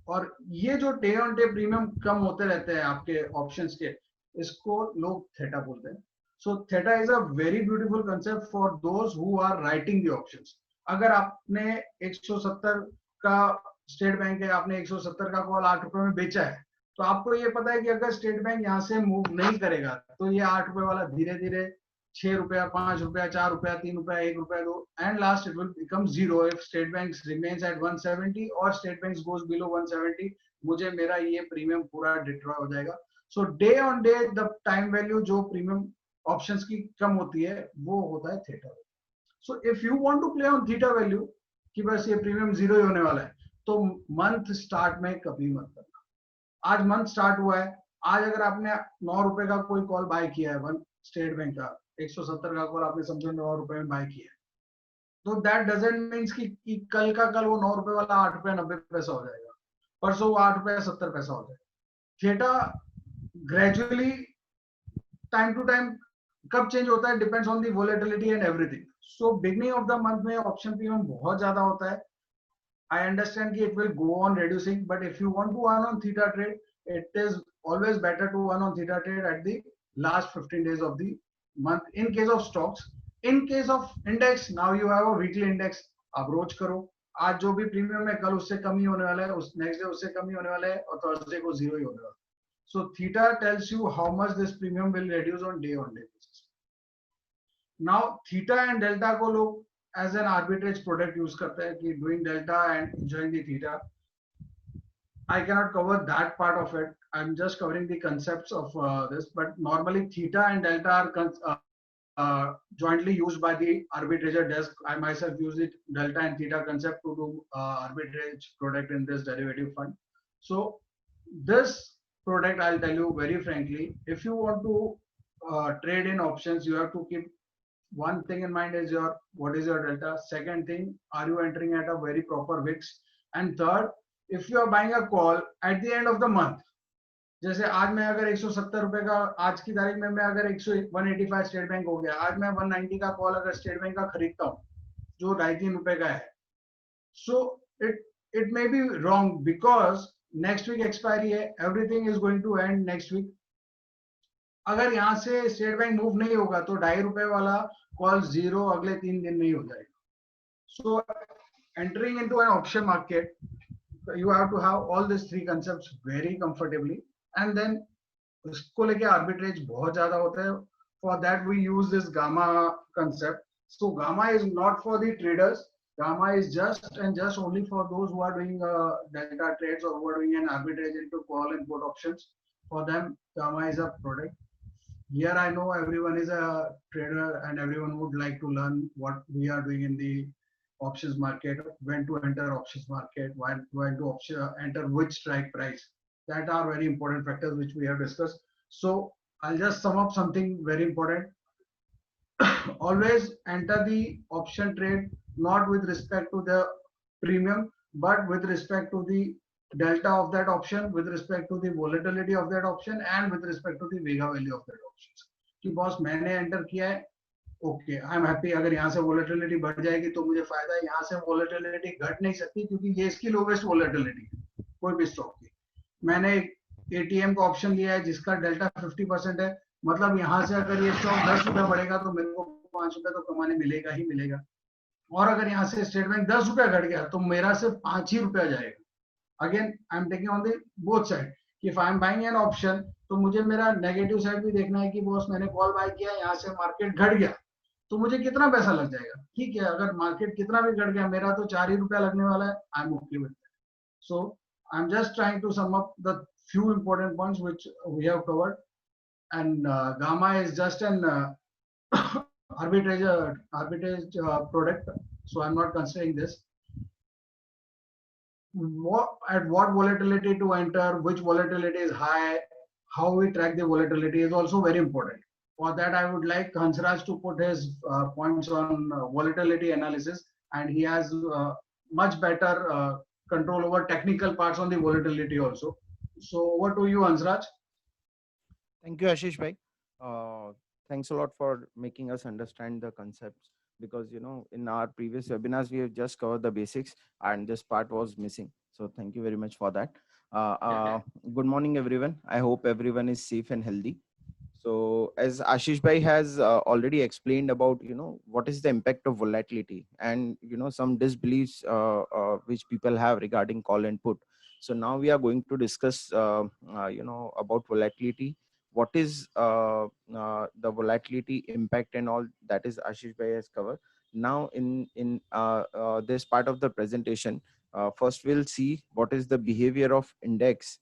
और ये जो डे ऑन डे प्रीमियम कम होते रहते हैं आपके ऑप्शंस के, इसको लोग थीटा बोलते हैं. So theta is a very beautiful concept for those who are writing the options. अगर आपने 170 का स्टेट बैंक है, आपने 170 का कॉल 8 रुपए में बेचा है, तो आपको ये पता है कि अगर स्टेट बैंक यहाँ से मूव नहीं करेगा तो ये 8 रुपए वाला धीरे धीरे 6 रुपया, 5 रुपया, 4 रुपया, 3 रुपया, 1 रुपया, 2, and last it will become zero if State Bank remains at 170 or State Bank goes below 170. मुझे मेरा ये प्रीमियम पूरा डिट्रॉय हो जाएगा. So day on day the time value जो प्रीमियम ऑप्शंस की कम होती है वो होता है theta. So if you want to play on theta value कि बस ये प्रीमियम 0 ही होने वाला है, तो मंथ स्टार्ट में कभी मत करना. आज मंथ स्टार्ट हुआ है, आज अगर आपने 9 रुपए का कोई कॉल बाय किया है, वन स्टेट बैंक का 170 का कॉल आपने समझो 9 रुपए में बाय किया है, तो दैट डजंट मीन्स कि कल का कल वो 9 रुपए वाला 8 रुपए 90 पैसा हो जाएगा, परसों वो 8 रुपए 70 पैसा हो जाएगा. Theta gradually time to time कब चेंज होता है, depends on the volatility and everything. So beginning of the month में ऑप्शन प्रीमियम बहुत ज्यादा होता है. I understand कि it will go on reducing, but if you want to earn on theta trade, it is always better to earn on theta trade at the last 15 days of the month. In case of stocks, in case of index, now you have a weekly index. आप रोज करो, आज जो भी premium है कल उससे कम ही होने वाला है, उस नेक्स्ट डे उससे कम ही होने वाला है, और थर्सडे को 0 ही होने वाला है. So theta tells you how much this premium will reduce on day basis. Now theta and delta को लोग as an arbitrage product use करते हैं कि doing delta and enjoying the theta. I cannot cover that part of it. I'm just covering the concepts of this. But normally theta and delta are jointly used by the arbitrager desk. I myself use it delta and theta concept to do arbitrage product in this derivative fund. So this product, I'll tell you very frankly, if you want to trade in options, you have to keep one thing in mind is what is your delta. Second thing, are you entering at a very proper VIX? And third, if you are buying a call at the end of the month, जैसे आज मैं अगर 170 रुपए का आज की तारीख में मैं अगर 185 स्टेट बैंक हो गया, आज मैं 190 का कॉल अगर स्टेट बैंक का खरीदता हूँ जो 2.5-3 रुपए का है, so it may be wrong because next week expiry है, everything is going to end next week. अगर यहाँ से स्टेट बैंक मूव नहीं होगा तो 2.5 रुपए वाला कॉल 0 अगले 3 दिन नहीं हो जाएगा. So entering into an option market, you have to have all this 3 concepts very comfortably, and then उसको लेके आर्बिट्रेज बहुत ज्यादा होता है. For that we use this gamma concept. So gamma is not for the traders. Gamma is just only for those who are doing delta trades or who are doing an arbitrage into call and put options. For them, Gamma is a product. Here I know everyone is a trader and everyone would like to learn what we are doing in the options market, when to enter options market, when to enter which strike price. That are very important factors which we have discussed. So I'll just sum up something very important. Always enter the option trade not with respect to the premium, but with respect to the delta of that option, with respect to the volatility of that option, and with respect to the vega value of that option. कि boss मैंने enter किया है, okay I am happy. अगर यहाँ से volatility बढ़ जाएगी तो मुझे फायदा है, यहाँ से वोलेटिलिटी घट नहीं सकती क्योंकि ये इसकी लोवेस्ट वोलेटिलिटी है कोई भी स्टॉक की. मैंने एटीएम का ऑप्शन लिया है जिसका डेल्टा 50% है, मतलब यहाँ से अगर ये स्टॉक 10 रुपया बढ़ेगा तो मेरे को 5 रुपया तो कमाने मिलेगा ही मिलेगा. और अगर यहाँ से स्टेट बैंक 10 रुपया घट गया तो मेरा सिर्फ 5 ही रुपया जाएगा. Again I am taking on the both side. If I am buying an option तो मुझे मेरा नेगेटिव साइड भी देखना है कि बॉस मैंने कॉल बाय किया, यहाँ से मार्केट घट गया तो मुझे कितना पैसा लग जाएगा. ठीक है, अगर मार्केट कितना भी घट गया मेरा तो 4 ही रुपया लगने वाला है. I am okay with that. So I am just trying to sum up the few important points which we have covered, and Gamma is just an arbitrage product, so I'm not considering this. At what volatility to enter, which volatility is high, how we track the volatility is also very important. For that, I would like Hansraj to put his points on volatility analysis, and he has much better control over technical parts on the volatility also. So over to you, Hansraj. Thank you, Ashish bhai. Uh, Thanks a lot for making us understand the concepts, because in our previous webinars we have just covered the basics and this part was missing. So thank you very much for that. Uh, uh, Good morning, everyone. I hope everyone is safe and healthy. So as Ashish bhai has already explained about what is the impact of volatility and some disbeliefs which people have regarding call and put. So now we are going to discuss about volatility. What is the volatility impact and all that is Ashish bhai has covered. Now in this part of the presentation, first we'll see what is the behavior of index,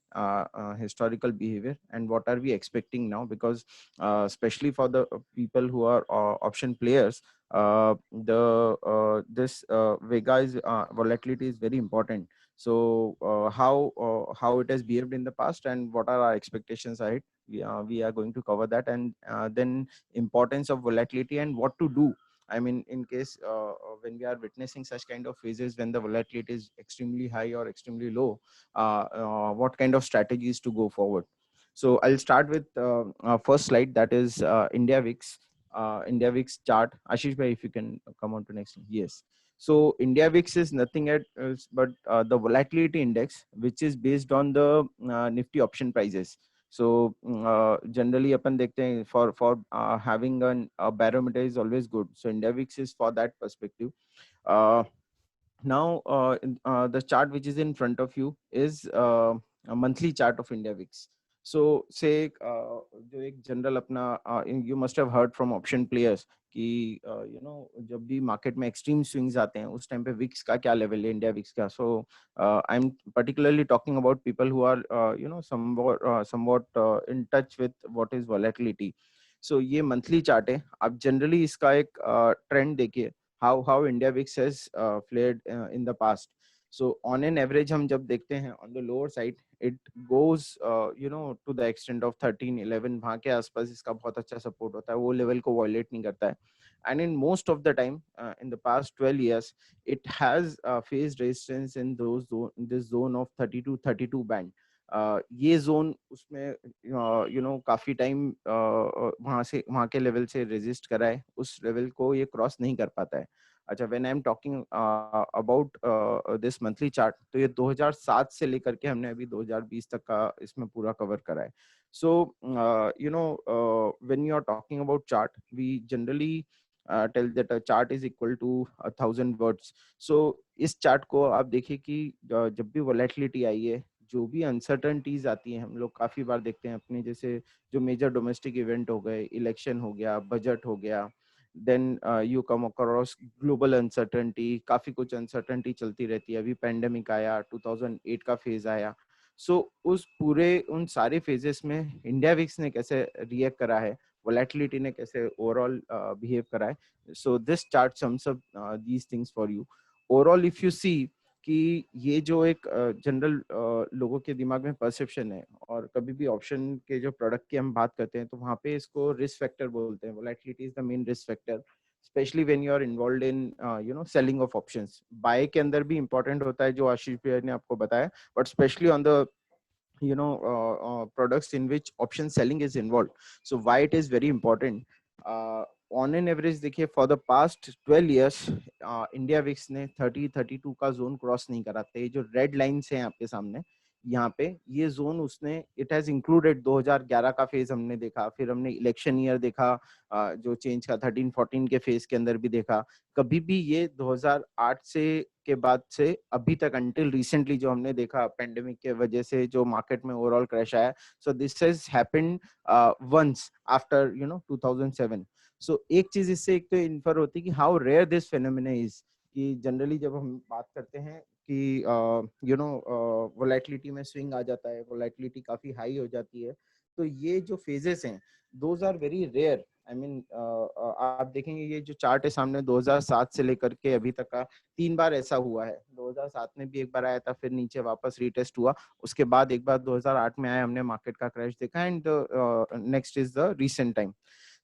historical behavior, and what are we expecting now, because especially for the people who are option players, the this vega is volatility is very important. So how it has behaved in the past and what are our expectations ahead, we are going to cover that. And then importance of volatility and what to do, I mean, in case when we are witnessing such kind of phases when the volatility is extremely high or extremely low, what kind of strategies to go forward. So I'll start with first slide, that is India VIX. India VIX chart. Ashish bhai, if you can come on to next one. Yes. So India VIX is nothing else but the volatility index, which is based on the Nifty option prices. So generally अपन देखते हैं for having a barometer is always good. So India VIX is for that perspective. Uh, Now the chart which is in front of you is a monthly chart of India VIX. So say जो एक general अपना you must have heard from option players कि जब भी market में extreme swings आते हैं उस टाइम पे विक्स का क्या लेवल है, इंडिया विक्स का. So I am particularly talking about people who are somewhat in touch with what is volatility. So ये मंथली चार्ट है. आप जनरली इसका एक ट्रेंड देखिए, how India VIX has flared in the past. So on an average हम जब देखते हैं on the lower side it goes to the extent of 13-11, वहाँ के आसपास इसका बहुत अच्छा सपोर्ट होता है, वो लेवल को वायलेट नहीं करता है. And in most of the time in the past 12 years it has faced resistance in this zone of 32 band. ये जोन उसमें काफी टाइम वहां के लेवल से रेजिस्ट करा है, उस लेवल को ये क्रॉस नहीं कर पाता है. अच्छा, when I am talking about this monthly chart, तो ये 2007 से लेकर के हमने अभी 2020 तक का इसमें पूरा कवर करा है. So when you are talking about chart, we generally tell that a chart is equal to 1000 words. So इस चार्ट को आप देखिए कि जब भी वोलेटिलिटी आई है, जो भी अनसर्टनिटीज आती हैं, हम लोग काफी बार देखते हैं अपने जैसे जो मेजर डोमेस्टिक इवेंट हो गए, इलेक्शन हो गया, बजट हो गया, then you come across global uncertainty, काफी कुछ अनसर्टनिटी चलती रहती है. अभी पेंडेमिक आया, 2008 का फेज आया. सो उस पूरे उन सारे फेजेस में इंडिया विक्स ने कैसे रिएक्ट करा है, वोलेटिलिटी ने कैसे ओवरऑल बिहेव करा है. So this chart sums up these things for you. Overall if you see कि ये जो एक जनरल लोगों के दिमाग में परसेप्शन है, और कभी भी ऑप्शन के जो प्रोडक्ट की हम बात करते हैं तो वहाँ पे इसको रिस्क फैक्टर बोलते हैं. Volatility is the main risk factor, specially when you are involved in selling of options. Buy के अंदर भी इंपॉर्टेंट होता है, जो आशीष भैया ने आपको बताया, but specially on the products in which option selling is involved. So why it is very important, on an average देखिए for the past 12 years India VIX ने 30-32 का जोन क्रॉस नहीं करा था. ये जो रेड लाइन्स हैं आपके सामने यहाँ पे, ये जोन उसने इट हैज इंक्लूडेड 2011 का फेज हमने देखा, फिर हमने इलेक्शन ईयर देखा जो चेंज का 13-14 के फेज के अंदर भी देखा. कभी भी ये 2008 से के बाद से अभी तक अंटिल रिसेंटली जो हमने देखा पेंडेमिक के वजह से जो मार्केट में ओवरऑल क्रैश आया, so this has happened once after 2007. So एक चीज इससे एक तो इन्फर होती है कि how rare this phenomena is, कि जनरली जब हम बात करते हैं कि वोलेटिलिटी में स्विंग आ जाता है, वोलेटिलिटी काफी हाई हो जाती है, तो ये जो फेजेस हैं those are very rare. I mean आप देखेंगे ये जो चार्ट है सामने 2007 से लेकर के अभी तक का 3 बार ऐसा हुआ है। 2007 में भी एक बार आया था, फिर नीचे वापस रीटेस्ट हुआ, उसके बाद एक बार 2008 में आया, हमने मार्केट का क्रैश देखा, and next is the recent time.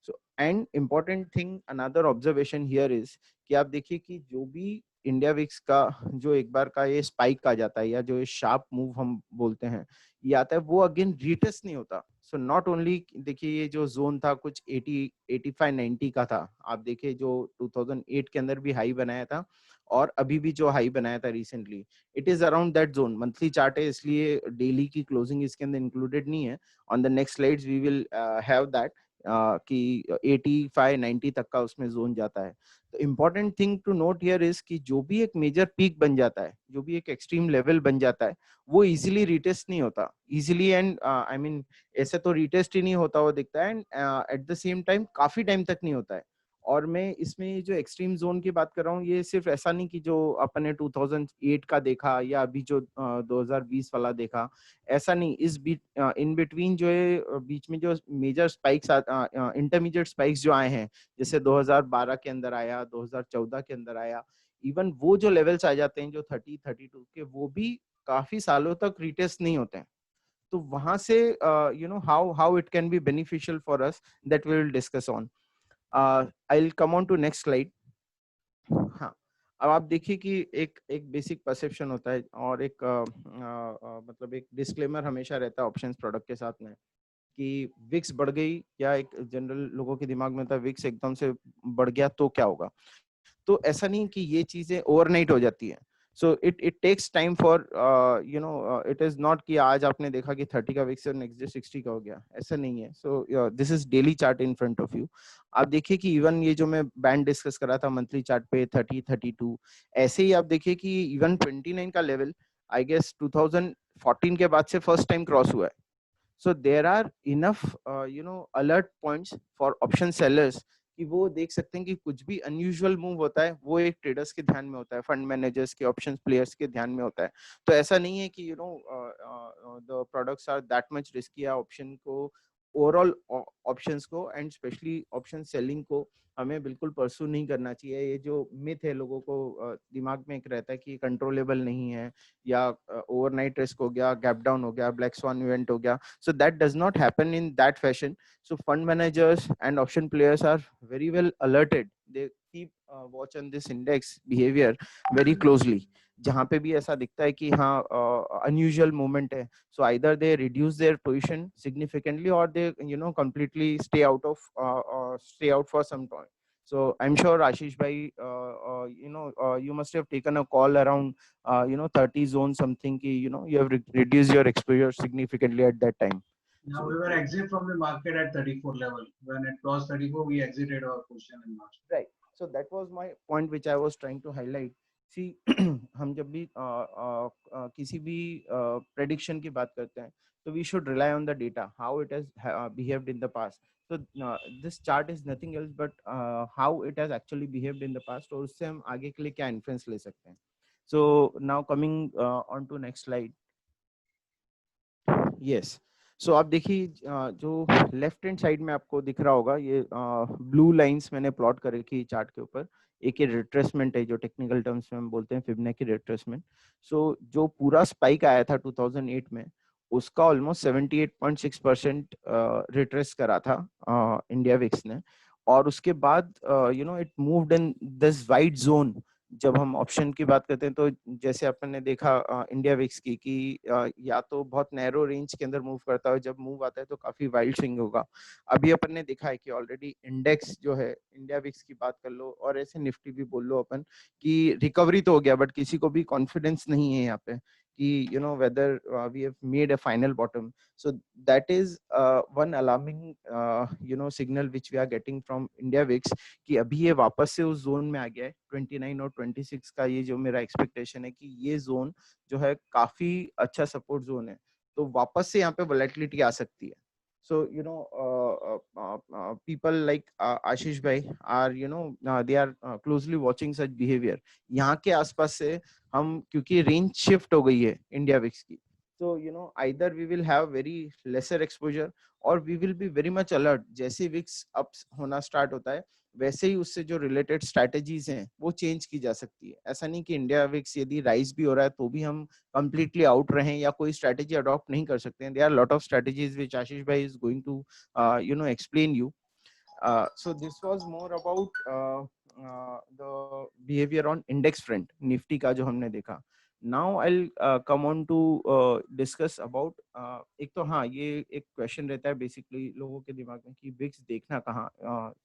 So and important thing, another observation here is कि आप देखिए कि जो भी इंडिया विक्स का जो एक बार का ये स्पाइक आ जाता है या जो ये शार्प मूव हम बोलते हैं ये आता है, वो अगेन रीटेस्ट नहीं होता। सो नॉट ओनली देखिए ये जो जोन था कुछ 80 85 90 का था, आप देखिए जो 2008 के अंदर भी हाई बनाया था और अभी भी जो हाई बनाया था recently, it is around that zone. Monthly chart है इसलिए डेली की क्लोजिंग इसके अंदर इंक्लूडेड नहीं है। On the next slides we will have that कि 85 90 तक का उसमें जोन जाता है। तो important thing to note here is कि जो भी एक मेजर पीक बन जाता है, जो भी एक एक्सट्रीम लेवल बन जाता है, वो इजीली रिटेस्ट नहीं होता इजीली। एंड आई मीन ऐसे तो रिटेस्ट ही नहीं होता वो दिखता है, and at the same time काफी टाइम तक नहीं होता है। और मैं इसमें जो एक्सट्रीम जोन की बात कर रहा हूँ, ये सिर्फ ऐसा नहीं कि जो अपन ने 2008 का देखा या अभी जो 2020 वाला देखा, ऐसा नहीं। इस बीच इन बिटवीन जो है बीच में जो मेजर स्पाइक्स इंटरमीडिएट स्पाइक्स जो आए हैं, जैसे 2012 के अंदर आया, 2014 के अंदर आया, इवन वो जो लेवल्स आ जाते हैं जो 30 32 के, वो भी काफी सालों तक रिटेस्ट नहीं होते हैं। तो वहां से you know how it can be beneficial for us, that we will discuss on. I will come on to next slide. हाँ, अब आप देखिए कि एक एक बेसिक परसेप्शन होता है और एक मतलब एक डिस्क्लेमर हमेशा रहता है ऑप्शंस प्रोडक्ट के साथ में कि विक्स बढ़ गई, या एक जनरल लोगों के दिमाग में था विक्स एकदम से बढ़ गया तो क्या होगा। तो ऐसा नहीं कि ये चीजें ओवरनाइट हो जाती है। So it it takes time for you know, it is not कि आज आपने देखा कि 30 का विक्स और नेक्स्ट डे 60 का हो गया, ऐसा नहीं है। So this is daily chart in front of you. आप देखिए कि इवन ये जो मैं बैंड डिस्कस कर रहा था मंथली चार्ट पे 30 32, ऐसे ही आप देखिए कि इवन 29 का लेवल आई गेस 2014 के बाद से फर्स्ट टाइम क्रॉस हुआ है। So there are enough you know alert points for option sellers कि वो देख सकते हैं कि कुछ भी अनयूजुअल मूव होता है वो एक ट्रेडर्स के ध्यान में होता है, फंड मैनेजर्स के, ऑप्शंस प्लेयर्स के ध्यान में होता है। तो ऐसा नहीं है कि you know the products are that much risky. या ऑप्शन को, ओवरऑल ऑप्शंस को एंड स्पेशली ऑप्शन सेलिंग को हमें बिल्कुल परसू नहीं करना चाहिए। ये जो मिथ है लोगों को दिमाग में एक रहता है कि कंट्रोलेबल नहीं है, या ओवरनाइट रिस्क हो गया, गैप डाउन हो गया, ब्लैक स्वान इवेंट हो गया। So that does not happen in that fashion. So fund managers and option players are very well alerted. They keep watch on this index behavior very closely. जहाँ पे भी ऐसा दिखता है कि हाँ unusual movement है, so either they reduce their position significantly or they you know completely stay out of stay out for some time. So I'm sure Ashish bhai, you know, you must have taken a call around you know 30 zone something ki, you know, you have reduced your exposure significantly at that time. Now So we were exit from the market at 34 level. When it crossed 34, we exited our position in March. right, so that was my point which I was trying to highlight. See हम जब भी किसी भी prediction की बात करते हैं, तो we should rely on the data, how it has behaved in the past. So this chart is nothing else but how it has actually behaved in the past, और उससे हम आगे के लिए क्या inference ले सकते हैं. So now coming on to next slide. Yes. So आप देखिए जो लेफ्ट हैंड साइड में आपको दिख रहा होगा ये ब्लू लाइंस मैंने प्लॉट कर रखी चार्ट के ऊपर। एक ये रिट्रेसमेंट है जो टेक्निकल टर्म्स में हम बोलते हैं फिबोनाची रिट्रेसमेंट। सो जो पूरा स्पाइक आया था 2008 में, उसका ऑलमोस्ट 78.6% रिट्रेस करा था इंडिया विक्स ने। और उसके बाद you know it moved in this wide zone. जब हम ऑप्शन की बात करते हैं तो जैसे अपन ने देखा इंडिया विक्स की कि या तो बहुत नैरो रेंज के अंदर मूव करता है, जब मूव आता है तो काफी वाइल्ड स्विंग होगा। अभी अपन ने देखा है कि ऑलरेडी इंडेक्स जो है, इंडिया विक्स की बात कर लो और ऐसे निफ्टी भी बोल लो अपन, कि रिकवरी तो हो गया बट किसी को भी कॉन्फिडेंस नहीं है यहाँ पे कि you know whether we have made a final bottom. So that is one alarming you know signal which we are getting from India VIX कि अभी ये वापस से उस जोन में आ गया है 29 और 26 का। ये जो मेरा एक्सपेक्टेशन है कि ये जोन जो है काफी अच्छा सपोर्ट जोन है, तो वापस से यहाँ पे वोलेटिलिटी आ सकती है। So you know people like Ashish bhai are you know they are closely watching such behavior. यहाँ के आसपास से हम, क्योंकि रेंज शिफ्ट हो गई है इंडिया विक्स की, So either we will have very lesser exposure or we will be very much alert. जैसे विक्स अप होना स्टार्ट होता है वैसे ही उससे जो रिलेटेड स्ट्रैटेजीज हैं वो चेंज की जा सकती है. ऐसा नहीं कि इंडिया विक्स यदि राइज भी हो रहा है तो भी हम completely आउट रहें या कोई स्ट्रैटेजी अडॉप्ट नहीं कर सकते हैं. There are a lot of strategies which Ashish bhai is going to explain you. So this was more about the behavior on index front, Nifty का जो हमने देखा. Now I'll come on to discuss about एक तो हाँ ये एक question रहता है बेसिकली लोगों के दिमाग में कि विक्स देखना कहाँ.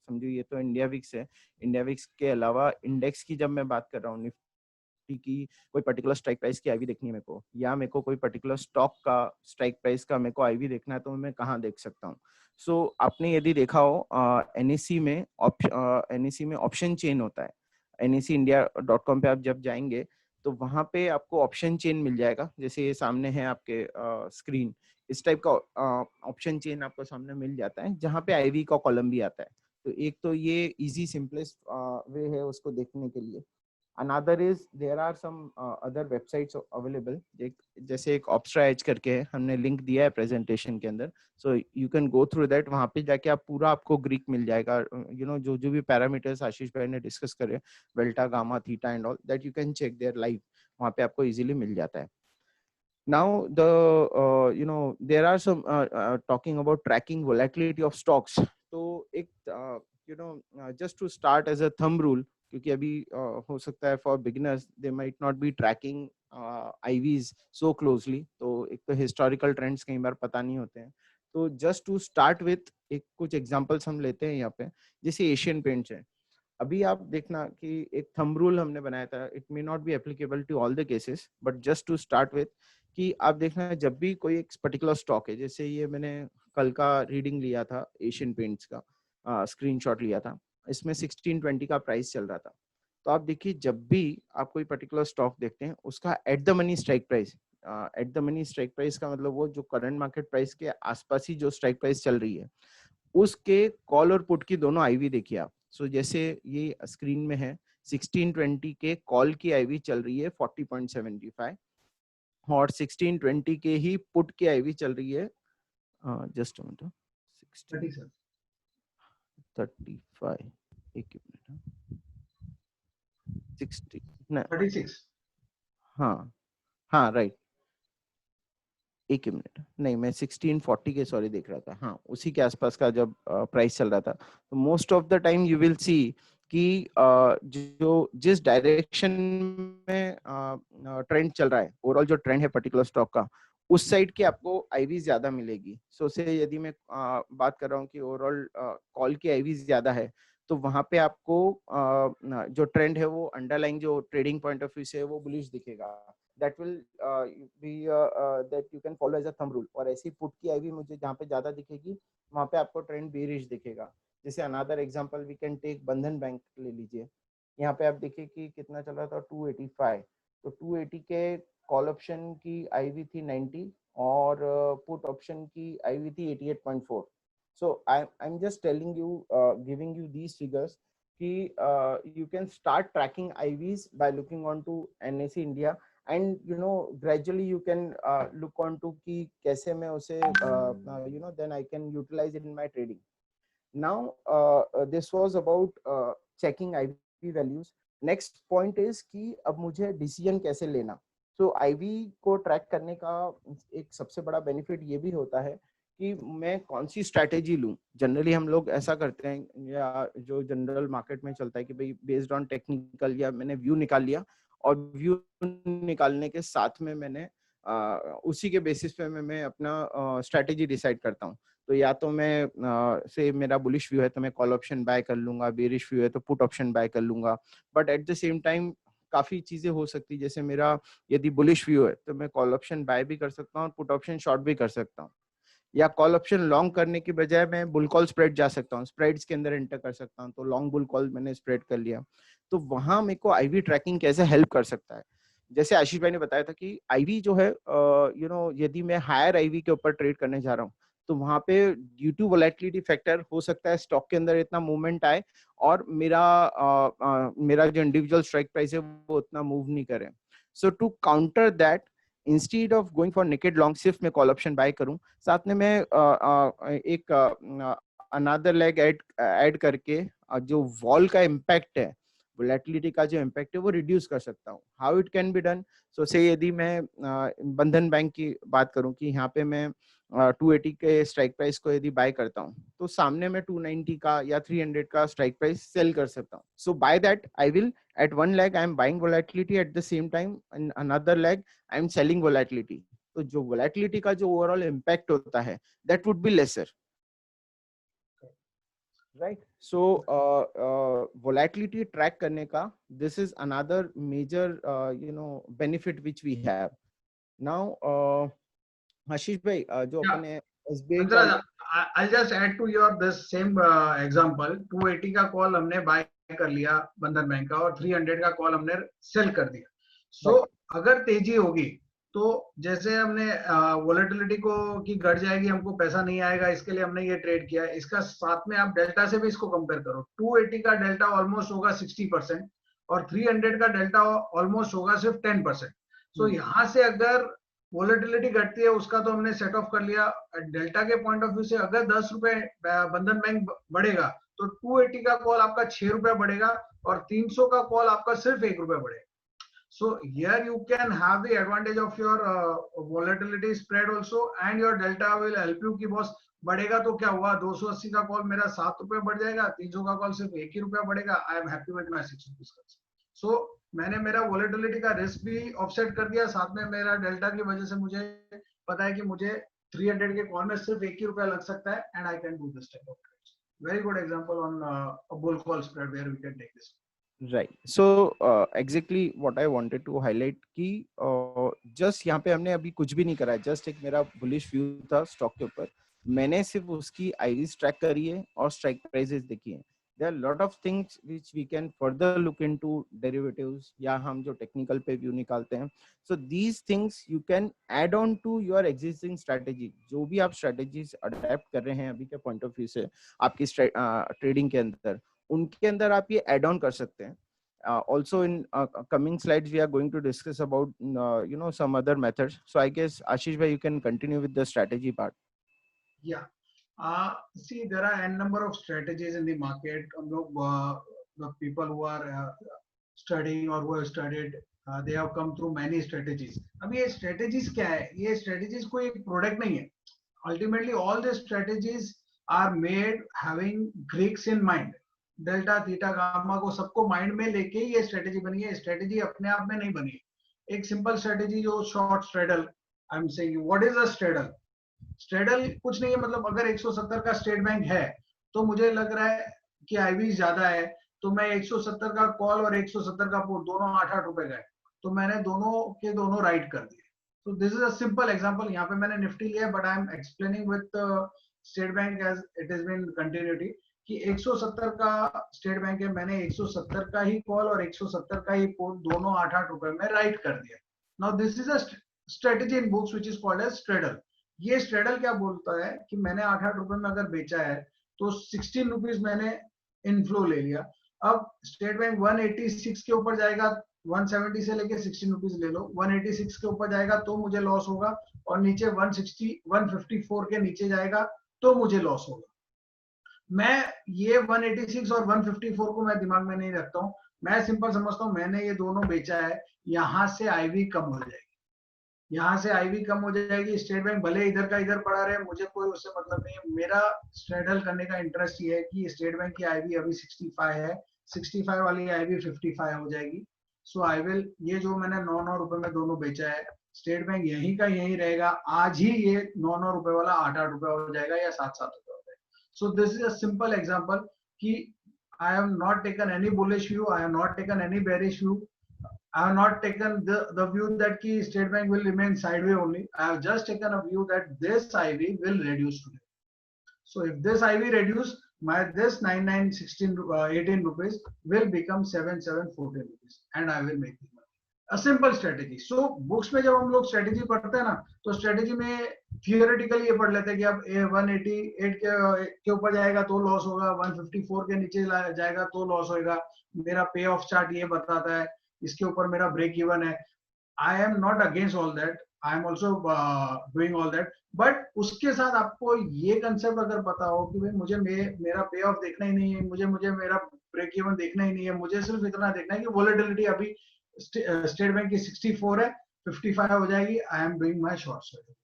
समझो ये तो इंडिया विक्स है. इंडिया विक्स के अलावा इंडेक्स की जब मैं बात कर रहा हूँ निफ्टी की कोई पर्टिकुलर स्ट्राइक प्राइस की आईवी देखनी है मेरे को या मेरे को कोई पर्टिकुलर स्टॉक का स्ट्राइक प्राइस का मेरे को आईवी देखना है तो मैं कहाँ देख सकता हूँ. सो आपने यदि देखा हो एनएससी में ऑप्शन चेन होता है. NSEindia.com पे आप जब जाएंगे तो वहां पे आपको ऑप्शन चेन मिल जाएगा. जैसे ये सामने है आपके स्क्रीन इस टाइप का ऑप्शन चेन आपको सामने मिल जाता है जहाँ पे आईवी का कॉलम भी आता है. तो एक तो ये इजी सिंपलेस्ट वे है उसको देखने के लिए. Another is there are some other websites available. जैसे एक Opstra Edge करके है हमने लिंक दिया है प्रेजेंटेशन के अंदर. So you can go through that. वहाँ पे जाके आप पूरा आपको ग्रीक मिल जाएगा. जो भी पैरामीटर्स आशीष भाई ने डिस्कस करे delta gamma theta and all that you can check there live. वहाँ पे आपको इजीली मिल जाता है. Now there are some talking about tracking volatility of stocks. तो एक just to start as a thumb rule क्योंकि अभी हो सकता है for beginners they might not be tracking IVs so closely. तो एक तो हिस्टोरिकल ट्रेंड्स कई बार पता नहीं होते हैं. तो जस्ट टू स्टार्ट विथ एक कुछ एग्जांपल्स हम लेते हैं यहाँ पे. जैसे एशियन पेंट्स है. अभी आप देखना कि एक थंब रूल हमने बनाया था. It may not be applicable to all the cases but just to start with कि आप देखना जब भी कोई एक पर्टिकुलर स्टॉक है. जैसे ये मैंने कल का रीडिंग लिया था एशियन पेंट्स का स्क्रीनशॉट लिया था. इसमें 1620 का प्राइस चल रहा था. तो आप देखिए जब भी आप कोई पर्टिकुलर स्टॉक देखते हैं उसका at the money strike price. At the money strike price का मतलब वो जो करंट मार्केट प्राइस के आसपास ही जो स्ट्राइक प्राइस चल रही है उसके कॉल और पुट की दोनों आईवी देखिए आप. सो जैसे ये स्क्रीन में है 1620 के कॉल की आईवी चल रही है 40.75 और 1620 के ही पुट की आईवी चल रही है जस्ट 35 एक मिनट 60 ना 36 हाँ राइट एक मिनट नहीं मैं 1640 के सॉरी देख रहा था. हाँ उसी के आसपास का जब प्राइस चल रहा था. तो most of the time you will see कि जो जिस डायरेक्शन में ट्रेंड चल रहा है ओवरऑल जो ट्रेंड है पर्टिकुलर स्टॉक का उस साइड की आपको आईवी ज्यादा मिलेगी. सो से यदि मैं बात कर रहा हूँ कि ओवरऑल कॉल की आईवी ज्यादा है तो वहां पे आपको जो ट्रेंड है वो अंडरलाइंग जो ट्रेडिंग पॉइंट ऑफ व्यू से वो बुलिश दिखेगा. that will be that you can follow as a thumb rule. और ऐसी पुट की आईवी मुझे जहाँ पे ज्यादा दिखेगी वहाँ पे आपको ट्रेंड बेरिश दिखेगा. जैसे another example we can take Bandhan Bank ले लीजिए. यहाँ पे आप देखिए कि कितना चल रहा था 285. तो 280 के कॉल ऑप्शन की आईवी थी 90 और पुट ऑप्शन की आईवी थी 88.4. So I'm just telling you giving you these figures कि you can start tracking IVs by looking on to NSE India and gradually you can look on to कि कैसे मैं उसे then I can utilize it in my trading. Now this was about checking IV values. Next point is कि अब मुझे decision कैसे लेना. So IV को ट्रैक करने का एक सबसे बड़ा बेनिफिट ये भी होता है कि मैं कौन सी स्ट्रैटेजी लूं. जनरली हम लोग ऐसा करते हैं या जो जनरल मार्केट में चलता है कि भाई बेस्ड ऑन टेक्निकल या मैंने व्यू निकाल लिया और व्यू निकालने के साथ में मैंने उसी के बेसिस पे मैं अपना स्ट्रैटेजी डिसाइड करता हूँ. तो या तो मैं से मेरा बुलिश व्यू है तो मैं कॉल ऑप्शन बाय कर लूंगा, बेरिश व्यू है तो पुट ऑप्शन बाय कर लूंगा. But at the same time काफी चीजें हो सकती है. जैसे मेरा यदि बुलिश व्यू है तो मैं कॉल ऑप्शन बाय भी कर सकता हूँ और पुट ऑप्शन शॉर्ट भी कर सकता हूँ. या कॉल ऑप्शन लॉन्ग करने की बजाय मैं बुल कॉल स्प्रेड जा सकता हूँ, स्प्रेड्स के अंदर एंटर कर सकता हूँ. तो लॉन्ग बुल कॉल मैंने स्प्रेड कर लिया. तो वहां मेरे को आईवी ट्रैकिंग कैसे हेल्प कर सकता है. जैसे आशीष भाई ने बताया था कि आईवी जो है यदि मैं हायर आईवी के ऊपर ट्रेड करने जा रहा हूँ तो वहां पे ड्यू टू वोलेटिलिटी फैक्टर हो सकता है स्टॉक के अंदर इतना मूवमेंट आए और मेरा जो इंडिविजुअल स्ट्राइक प्राइस है वो उतना मूव नहीं करे. So to counter that instead of going for naked long सिर्फ मैं कॉल ऑप्शन बाय करूं, साथ में मैं एक अनदर लेग ऐड करके जो वॉल का इम्पैक्ट है, वोलेटिलिटी का जो इम्पैक्ट है वो रिड्यूस कर सकता हूँ. How it can be done? So say यदि मैं बंधन बैंक की बात करूं कि यहाँ पे मैं 280 के स्ट्राइक प्राइस को यदि बाय करता हूँ तो सामने में 290 का या 300 का स्ट्राइक प्राइस सेल कर सकता हूँ. So by that I will at one leg I am buying volatility, at the same time in another leg I am selling volatility. तो जो volatility का जो overall impact होता है that would be lesser, right? So volatility track करने का this is another major benefit which we have now. आशीष भाई जो Yeah. अपने SBI Mantraj, I'll just add to your this same example. 280 का कॉल हमने bye कर लिया बंधन बैंक का और 300 का कॉल हमने सेल कर दिया. सो अगर तेजी होगी तो जैसे हमने वोलेटिलिटी को कि घट जाएगी, हमको पैसा नहीं आएगा, इसके लिए हमने ये ट्रेड किया है. इसका साथ में आप डेल्टा से भी इसको कंपेयर करो. 280 का डेल्टा ऑलमोस्ट होगा 60% और 300 का डेल्टा ऑलमोस्ट होगा सिर्फ 10%. सो यहाँ से अगर वोलेटिलिटी घटती है उसका तो हमने सेट ऑफ कर लिया. डेल्टा के पॉइंट ऑफ व्यू से अगर 10 रुपए बंधन बैंक बढ़ेगा तो 280 का कॉल आपका 6 रुपए बढ़ेगा और 300 का कॉल आपका सिर्फ 1 रुपए बढ़ेगा. So here you can have the advantage of your volatility spread also and your delta will help you कि बॉस बढ़ेगा तो क्या हुआ, 280 का कॉल मेरा 7 रुपए बढ़ जाएगा, 300 का कॉल सिर्फ 1 ही रुपया बढ़ेगा. I am happy with my 6 rupees. So मैंने मेरा वोलेटिलिटी का रिस्क भी ऑफसेट कर दिया, साथ में मेरा डेल्टा की वजह से मुझे पता है कि मुझे 300 के कॉल में सिर्फ 1 ही रुपया लग सकता है and I can do this type of trades. Very good example on a bull call spread where we can take this. Right. So exactly what I wanted to highlight कि just यहाँ पे हमने अभी कुछ भी नहीं करा है, just एक मेरा bullish view था स्टॉक के ऊपर, मैंने सिर्फ उसकी IVs ट्रैक करी है और स्ट्राइक प्राइसेस देखी है. There are lot of things which we can further look into derivatives या हम जो टेक्निकल पे व्यू निकालते हैं. So these things you can add on to your existing strategy. जो भी आप strategies अडेप्ट कर रहे हैं अभी के पॉइंट ऑफ व्यू से आपकी ट्रेडिंग के अंदर, उनके अंदर आप ये एड ऑन कर सकते हैं. Also in coming slides we are going to discuss about some other methods. So I guess Ashish bhai you can continue with the strategy part. Yeah. See, there are n number of strategies in the market. हम लोग the people who are studying or who have studied, they have come through many strategies. अब ये strategies क्या है? ये strategies कोई एक product नहीं है. Ultimately all the strategies are made having Greeks in mind. Delta theta gamma को सबको माइंड में लेके ये स्ट्रेटेजी बनी है. स्ट्रेटेजी अपने आप में नहीं बनी है. एक सिंपल स्ट्रेटेजी जो short straddle, I am saying what is a straddle. Straddle कुछ नहीं है, मतलब अगर 170 का स्टेट बैंक है तो मुझे लग रहा है कि आईवी ज्यादा है तो मैं 170 का कॉल और 170 का पुट दोनों 8-8 रुपए का है तो मैंने दोनों के दोनों राइट कर दिए. तो this is a simple example. यहाँ पे मैंने निफ्टी लिया but I am explaining with State Bank as it is been continuity कि 170 का स्टेट बैंक है, मैंने 170 का ही कॉल और 170 का ही पुट दोनों 8-8 रुपए में राइट कर दिया. Now this is a strategy in books which is called as straddle. ये स्ट्रेडल क्या बोलता है कि मैंने 8-8 रुपए में अगर बेचा है तो 16 रुपीज मैंने इनफ्लो ले लिया. अब स्टेट बैंक 186 के ऊपर जाएगा, 170 से लेके 16 रुपीज ले लो, 186 के ऊपर जाएगा तो मुझे लॉस होगा और नीचे 154 के नीचे जाएगा तो मुझे लॉस होगा. मैं ये 186 और 154 को मैं दिमाग में नहीं रखता हूँ. मैं सिंपल समझता हूँ मैंने ये दोनों बेचा है, यहाँ से आईवी कम हो जाएगी, यहाँ से आईवी कम हो जाएगी. स्टेट बैंक भले इधर का इधर पड़ा रहे, मुझे कोई उससे मतलब नहीं है. मेरा स्ट्रेडल करने का इंटरेस्ट ये है कि स्टेट बैंक की आईवी अभी 65 है, 65 वाली आईवी 55 हो जाएगी. सो आई विल, ये जो मैंने 9-9 रुपए में दोनों बेचा है, स्टेट बैंक यहीं का यहीं रहेगा. आज ही ये 9-9 रुपए वाला 8-8 रुपए हो जाएगा या 7-7 रुपए हो जाएगा. सो this is a simple example कि I have not taken any bullish view, I have not taken any bearish view, I have not taken the view that ki State Bank will remain sideways only. I have just taken a view that this IV will reduce today. So if this IV reduce, my this 9,916 18 rupees will become 7,714 rupees, and I will make the money. A simple strategy. So books में जब हम लोग strategy पढ़ते हैं ना, तो strategy में theoretically ये पढ़ लेते हैं कि अब 188 के ऊपर जाएगा तो लॉस होगा, 154 के नीचे जाएगा तो लॉस होगा, मेरा पे ऑफ चार्ट ये बताता है, इसके ऊपर मेरा ब्रेक इवन है. I am not against all that. I am also doing all that, but उसके साथ आपको ये कंसेप्ट अगर पता हो कि भाई मुझे मेरा पे ऑफ देखना ही नहीं है, मुझे मेरा ब्रेक इवन देखना ही नहीं है, मुझे सिर्फ इतना देखना है कि वॉलेटिलिटी अभी स्टेट बैंक की 64 है, 55 हो जाएगी, आई am doing my short selling.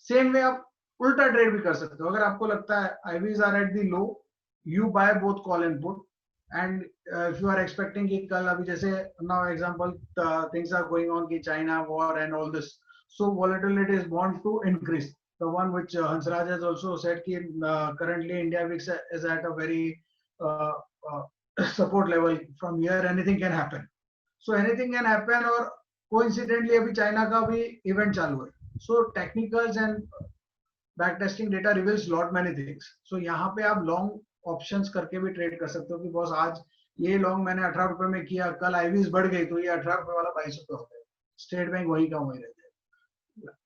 Same way आप उल्टा ट्रेड भी कर सकते हो। अगर आपको लगता है IVs are at the low, you buy both call and put, and if you are expecting कि कल अभी जैसे now example things are going on कि China war and all this, so volatility is bound to increase. The one which Hansraj has also said कि currently India VIX is at a very uh, uh, support level. From here anything can happen. So anything can happen, और coincidentally अभी China का भी event चालू है. So technicals and backtesting data reveals lot many things. So यहाँ पे आप long options करके भी ट्रेड कर सकते हो कि बॉस आज ये लॉन्ग मैंने 18 रुपए में किया, कल आईवीज बढ़ गई तो ये 18 रुपए वाला 22 रुपए होता है, स्टेट बैंक वही का वही रहता है.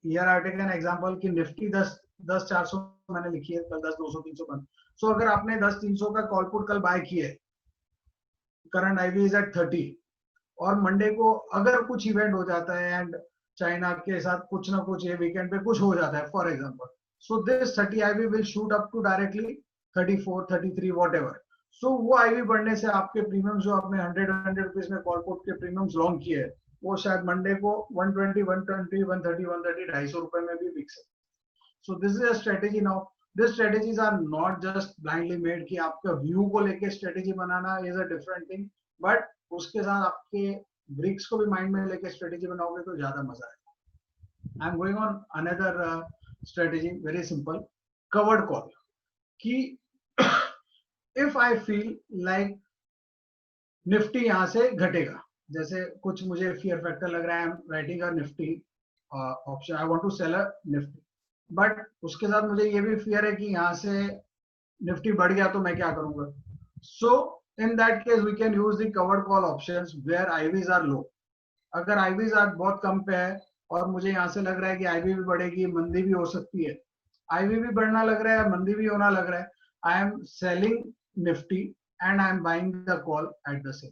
Here I take an example कि निफ्टी 10 400 मैंने लिखी है, कल 10 200 300 बन. सो अगर आपने 10 300 का कॉल पुट कल बाय किया है, करंट आईवी इज एट 30, और मंडे को अगर कुछ इवेंट हो जाता है एंड चाइना के साथ कुछ ना कुछ ये वीकेंड पे कुछ हो जाता है for example, so this 30 IV will shoot up to directly 34 33 whatever. So वो आईवी बढ़ने से आपके प्रीमियम्स जो आपने 100 रुपीज में कॉल पुट के प्रीमियम्स लॉन्ग किए है, वो शायद मंडे को 120 120 130 130 250 रुपए में भी बिक सकते. So this is a strategy. Now this strategies are not just blindly made कि आपका व्यू को लेके स्ट्रेटेजी बनाना is a different thing, but उसके साथ आपके ब्रिक्स को भी माइंड में लेके स्ट्रेटेजी बनाओगे तो ज्यादा मजा आएगा. I am going on another strategy, very simple, covered call. कि if I feel like Nifty यहाँ से घटेगा, जैसे कुछ मुझे फियर फैक्टर लग रहा है, I am writing a Nifty option, I want to sell a Nifty, but उसके साथ मुझे ये भी फियर है कि यहाँ से निफ्टी बढ़ गया तो मैं क्या करूंगा. So in that case we can use the covered call options where IVs are low. अगर आईवीज आर बहुत कम पे है और मुझे यहाँ से लग रहा है कि आईवी भी बढ़ेगी, मंदी भी हो सकती है, आईवी भी बढ़ना लग रहा है, मंदी भी होना लग रहा है, I am selling Nifty and I am buying the call at the same.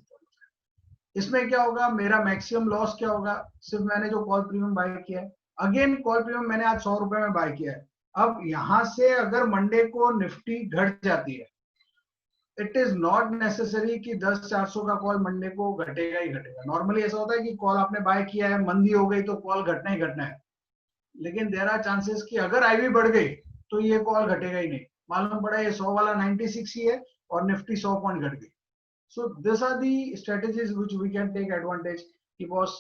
इसमें क्या होगा, मेरा मैक्सिमम लॉस क्या होगा, सिर्फ मैंने जो कॉल प्रीमियम बाय किया है, अगेन कॉल प्रीमियम मैंने आज 100 रुपए में बाय किया है, अब यहां से अगर मंडे को निफ्टी घट जाती है, इट इज नॉट नेसेसरी कि 10 400 का कॉल मंडे को घटेगा ही घटेगा. नॉर्मली ऐसा होता है कि कॉल आपने बाय किया है, मंदी हो गई तो कॉल घटना ही घटना है, लेकिन देयर आर चांसेस कि अगर आईवी बढ़ गई तो ये कॉल घटेगा ही नहीं. मालूम पड़ा ये 100 वाला 96 ही है और निफ्टी 100 पॉइंट घट गई. So these are the strategies which we can take advantage. Because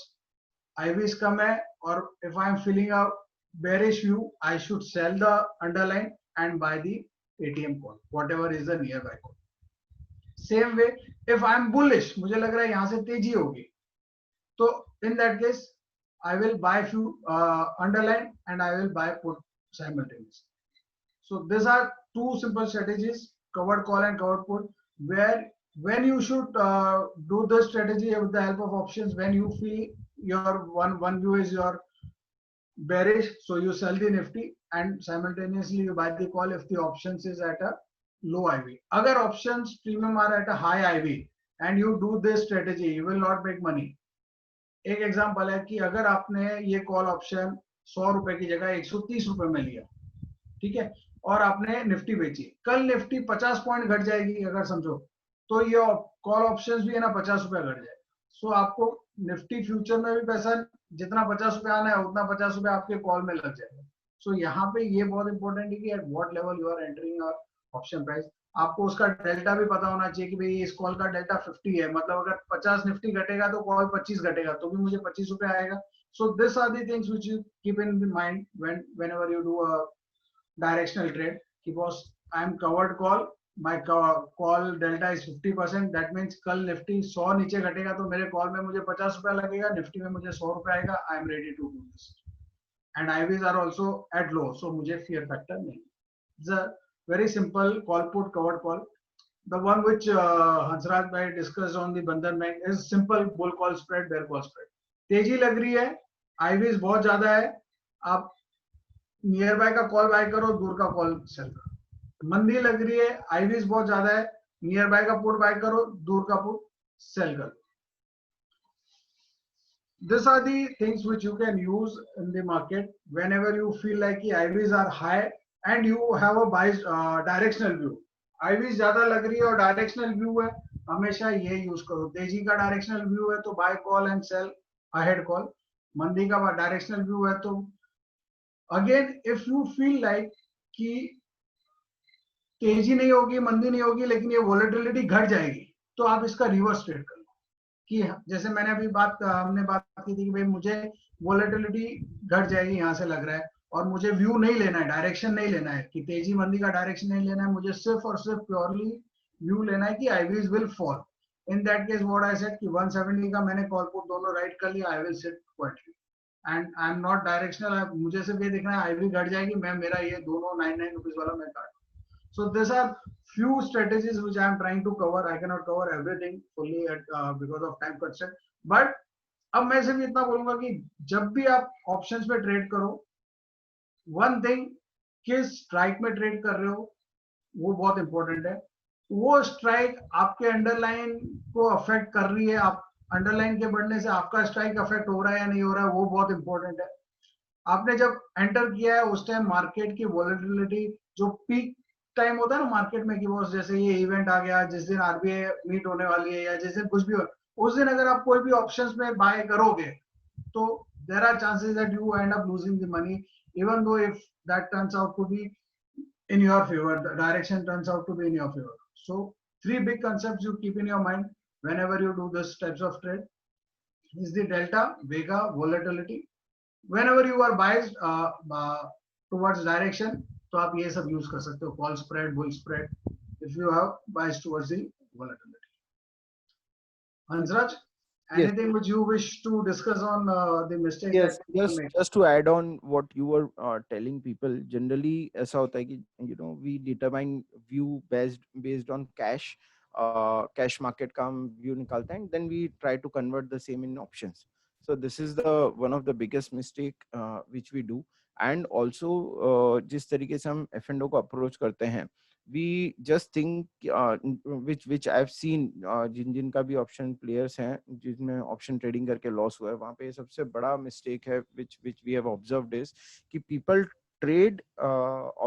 IV is come hai, or if I am feeling a bearish view, I should sell the underline and buy the ATM call, whatever is the nearby call. Same way, if I am bullish, मुझे लग रहा है यहाँ से तेजी होगी, तो in that case, I will buy few underline and I will buy put simultaneously. So these are two simple strategies, covered call and covered put, where when you should do the strategy with the help of options, when you feel your one view is your bearish, so you sell the nifty and simultaneously you buy the call if the options is at a low IV. Agar options premium are at a high IV and you do this strategy, you will not make money. एक example है कि अगर आपने ये call option 100 रुपए की जगह 130 रुपए में लिया, ठीक है, और आपने निफ्टी बेची, कल निफ्टी 50 पॉइंट घट जाएगी अगर समझो, तो ये कॉल ऑप्शंस भी है ना 50 रुपए घट जाए. सो आपको निफ्टी फ्यूचर में भी पैसा जितना 50 रुपए आना है उतना 50 रुपए आपके कॉल में लग जाएगा. सो यहाँ पे ये बहुत इंपॉर्टेंट है कि at what level you are entering option price. आपको उसका डेल्टा भी पता होना चाहिए कि भाई इस कॉल का डेल्टा 50 है, मतलब अगर 50 निफ्टी घटेगा तो कॉल 25 घटेगा तो भी मुझे 25 रुपए आएगा. So this are the things which you keep in mind whenever you do a directional trade. Because I am covered call, my call delta is 50%, that means कल निफ्टी 100 नीचे घटेगा तो मेरे कॉल में मुझे 50 रुपया लगेगा, निफ्टी में मुझे 100 रुपया आएगा. I am ready to do this and IVs are also at low, so मुझे फियर फैक्टर नहीं. It's a very simple call put covered call. The one which Hansraj bhai discussed on the Bandhan bank is simple bull call spread, bear call spread. तेजी लग रही है, IVs बहुत ज्यादा है, आप नियर बाय का कॉल बाय करो, दूर का कॉल सेल करो. मंदी लग रही है, आईवीज बहुत ज्यादा है, नियर बाय का पुट बाय करो, दूर का पुट सेल करो. these are the things which you can use in the market whenever you feel like कि IVs are high and you have a biased directional view. IVs ज्यादा लग रही है और directional view है, हमेशा ये यूज करो. तेजी का directional view है तो buy call and sell ahead call. मंदी का directional view है तो again if you feel like कि तेजी नहीं होगी, मंदी नहीं होगी, लेकिन ये वोलेटिलिटी घट जाएगी, तो आप इसका रिवर्स ट्रेड कर लो. कि जैसे मैंने अभी हमने बात की थी कि भाई मुझे वोलेटिलिटी घट जाएगी यहाँ से लग रहा है, और मुझे व्यू नहीं लेना है, डायरेक्शन नहीं लेना है कि तेजी मंदी का डायरेक्शन नहीं लेना है, मुझे सिर्फ और सिर्फ प्योरली व्यू लेना है कि IVs will fall. In that case what I said कि 170 का मैंने कॉल पुट दोनों राइट कर लिया, I will sit quietly and I am not directional. मुझे सिर्फ ये देखना है आईवी घट जाएगी, मैं मेरा ये दोनों 99 रुपीज वाला मैं काट. So these are few strategies which I am trying to cover. I cannot cover everything fully because of time constraint. But अब मैं सिर्फ इतना बोलूंगा कि जब भी आप ऑप्शंस पे ट्रेड करो, वन थिंग, किस स्ट्राइक में ट्रेड कर रहे हो वो बहुत इंपॉर्टेंट है. वो स्ट्राइक आपके अंडरलाइन को अफेक्ट कर रही है, आप अंडरलाइन के बढ़ने से आपका स्ट्राइक अफेक्ट हो रहा है या नहीं हो रहा है, वो बहुत इंपॉर्टेंट है. आपने जब एंटर किया है उस टाइम मार्केट की वॉलेटिलिटी जो पीक टाइम होता है ना मार्केट में कि वो जैसे ये इवेंट आ गया, जिस दिन आरबीआई मीट होने वाली है या जिस दिन कुछ भी हो, उस दिन अगर आप कोई भी ऑप्शंस में बाय करोगे तो there are chances that you end up losing the money, even though if that turns out to be in your favor, the direction turns out to be in your favor. So three big concepts you keep in your mind whenever you do this types of trade is the delta, vega, volatility. Whenever you are biased towards direction, तो आप ये सब use कर सकते हो, call spread, bull spread, if you have bias towards the volatility. Hansraj, Yes. anything which you wish to discuss on the mistakes Yes, that people make? just to add on what you were telling people, generally ऐसा होता है कि we determine view based on cash market का हम view निकालते हैं, and then we try to convert the same in options. So this is the one of the biggest mistake which we do. And also जिस तरीके से हम F&O को approach करते हैं, we just think which I've seen जिनका भी option players हैं जिसमें ऑप्शन ट्रेडिंग करके लॉस हुआ है, वहां पे सबसे बड़ा मिस्टेक है which we have observed is कि people trade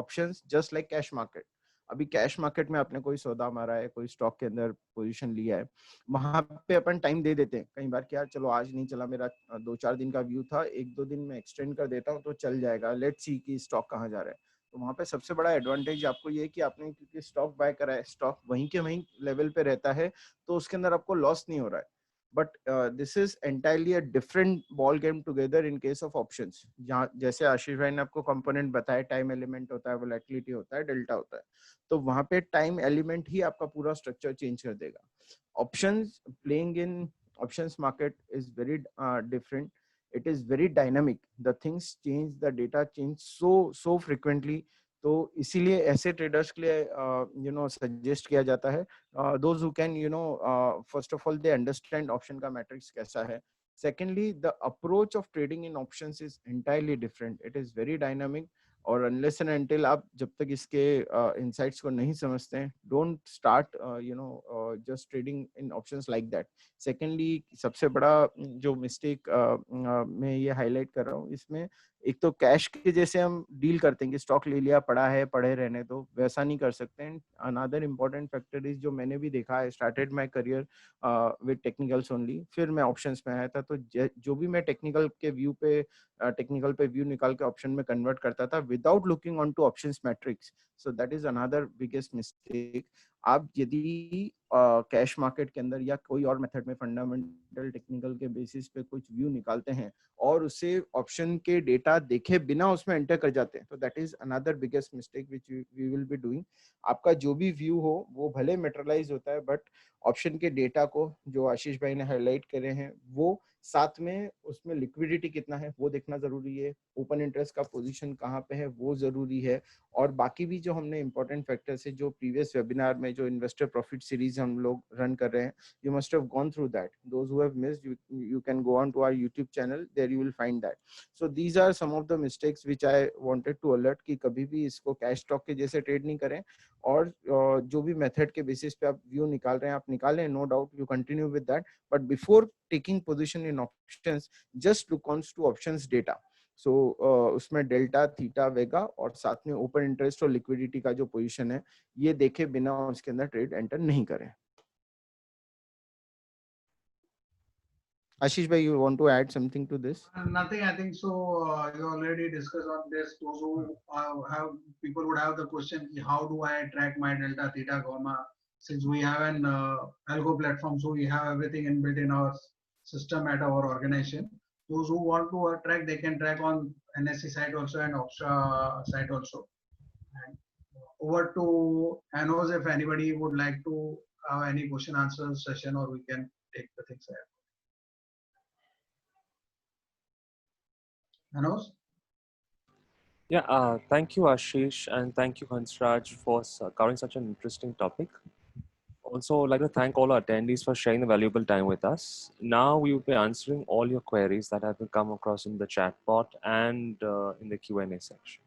options just like cash market. अभी कैश मार्केट में आपने कोई सौदा मारा है, कोई स्टॉक के अंदर पोजीशन लिया है, वहां पे अपन टाइम दे देते हैं कई बार, क्या चलो आज नहीं चला, मेरा 2-4 दिन का व्यू था, 1-2 दिन में एक्सटेंड कर देता हूँ तो चल जाएगा, लेट्स सी कि स्टॉक कहाँ जा रहा है. तो वहां पे सबसे बड़ा एडवांटेज आपको ये है कि आपने क्योंकि स्टॉक बाय करा है, स्टॉक वहीं के वहीं लेवल पे रहता है, तो उसके अंदर आपको लॉस नहीं हो रहा है. But this is entirely a different ball game together in case of options. जहाँ जैसे आशीष भाई ने आपको कंपोनेंट बताया, टाइम एलिमेंट होता है, वोलेटिलिटी होता है, डेल्टा होता है, तो वहां पे टाइम एलिमेंट ही आपका पूरा स्ट्रक्चर चेंज कर देगा. Options, playing in options market is very different. It is very dynamic, the things change, the data change so frequently. तो इसीलिए ऐसे ट्रेडर्स के लिए सजेस्ट किया जाता है, those who can first of all they understand option का matrix कैसा है. Secondly, the approach of trading in options is entirely different. It is very dynamic. और unless and until आप जब तक इसके insights को नहीं समझते हैं, don't start just trading in options like that. Secondly, सबसे बड़ा जो मिस्टेक मैं ये हाईलाइट कर रहा हूँ, इसमें एक तो कैश के जैसे हम डील करते हैं कि स्टॉक ले लिया, पड़ा है, पड़े रहने दो, वैसा नहीं कर सकते हैं. अनदर इम्पोर्टेंट फैक्टर इज जो मैंने भी देखा है, started my career with technicals only, फिर मैं ऑप्शंस में आया था, तो जो भी मैं टेक्निकल पे व्यू निकाल के ऑप्शन में कन्वर्ट करता था without looking on two options matrix. So that is another biggest mistake. आप यदि कैश मार्केट के अंदर या कोई और मेथड में फंडामेंटल टेक्निकल के बेसिस पे कुछ व्यू निकालते हैं और उसे ऑप्शन के डेटा देखे बिना उसमें एंटर कर जाते हैं, तो that is another biggest mistake which we will be doing. आपका जो भी व्यू हो वो भले मेटेरियलाइज होता है, बट ऑप्शन के डेटा को जो आशीष भाई ने हाईलाइट करे हैं, वो साथ में उसमें लिक्विडिटी कितना है वो देखना जरूरी है, ओपन इंटरेस्ट का पोजीशन कहाँ पे है वो जरूरी है, और बाकी भी जो हमने इंपॉर्टेंट फैक्टर्स है जो प्रीवियस वेबिनार में जो इन्वेस्टर प्रॉफिट सीरीज हम लोग रन कर रहे हैं, you must have gone through that. Those who have missed, you can go on to our YouTube channel, there you will find that. So these are some of the mistakes which I wanted to alert कि कभी भी इसको cash stock के जैसे trade नहीं करें, और जो भी मेथड के बेसिस पे आप व्यू निकाल रहे हैं आप निकालें, no doubt, you continue with that, but before taking position in options, just look on to options data. So उसमें डेल्टा, थीटा, वेगा और साथ में ओपन इंटरेस्ट और लिक्विडिटी का जो पोजीशन है ये देखे बिना उसके अंदर ट्रेड एंटर नहीं करें. Ashish bhai, you want to add something to this? Nothing, I think so. You already discussed on this. Those who have people would have the question, how do I track my delta, theta, gamma? Since we have an algo platform, so we have everything inbuilt in our system at our organization. Those who want to track, they can track on NSE site also and Opstra site also. And over to Anos, if anybody would like to have any question answer session, or we can take the things ahead. Anos? Yeah, thank you, Ashish, and thank you, Hansraj, for covering such an interesting topic. Also, I'd like to thank all our attendees for sharing the valuable time with us. Now we will be answering all your queries that have come across in the chat bot and in the Q&A section.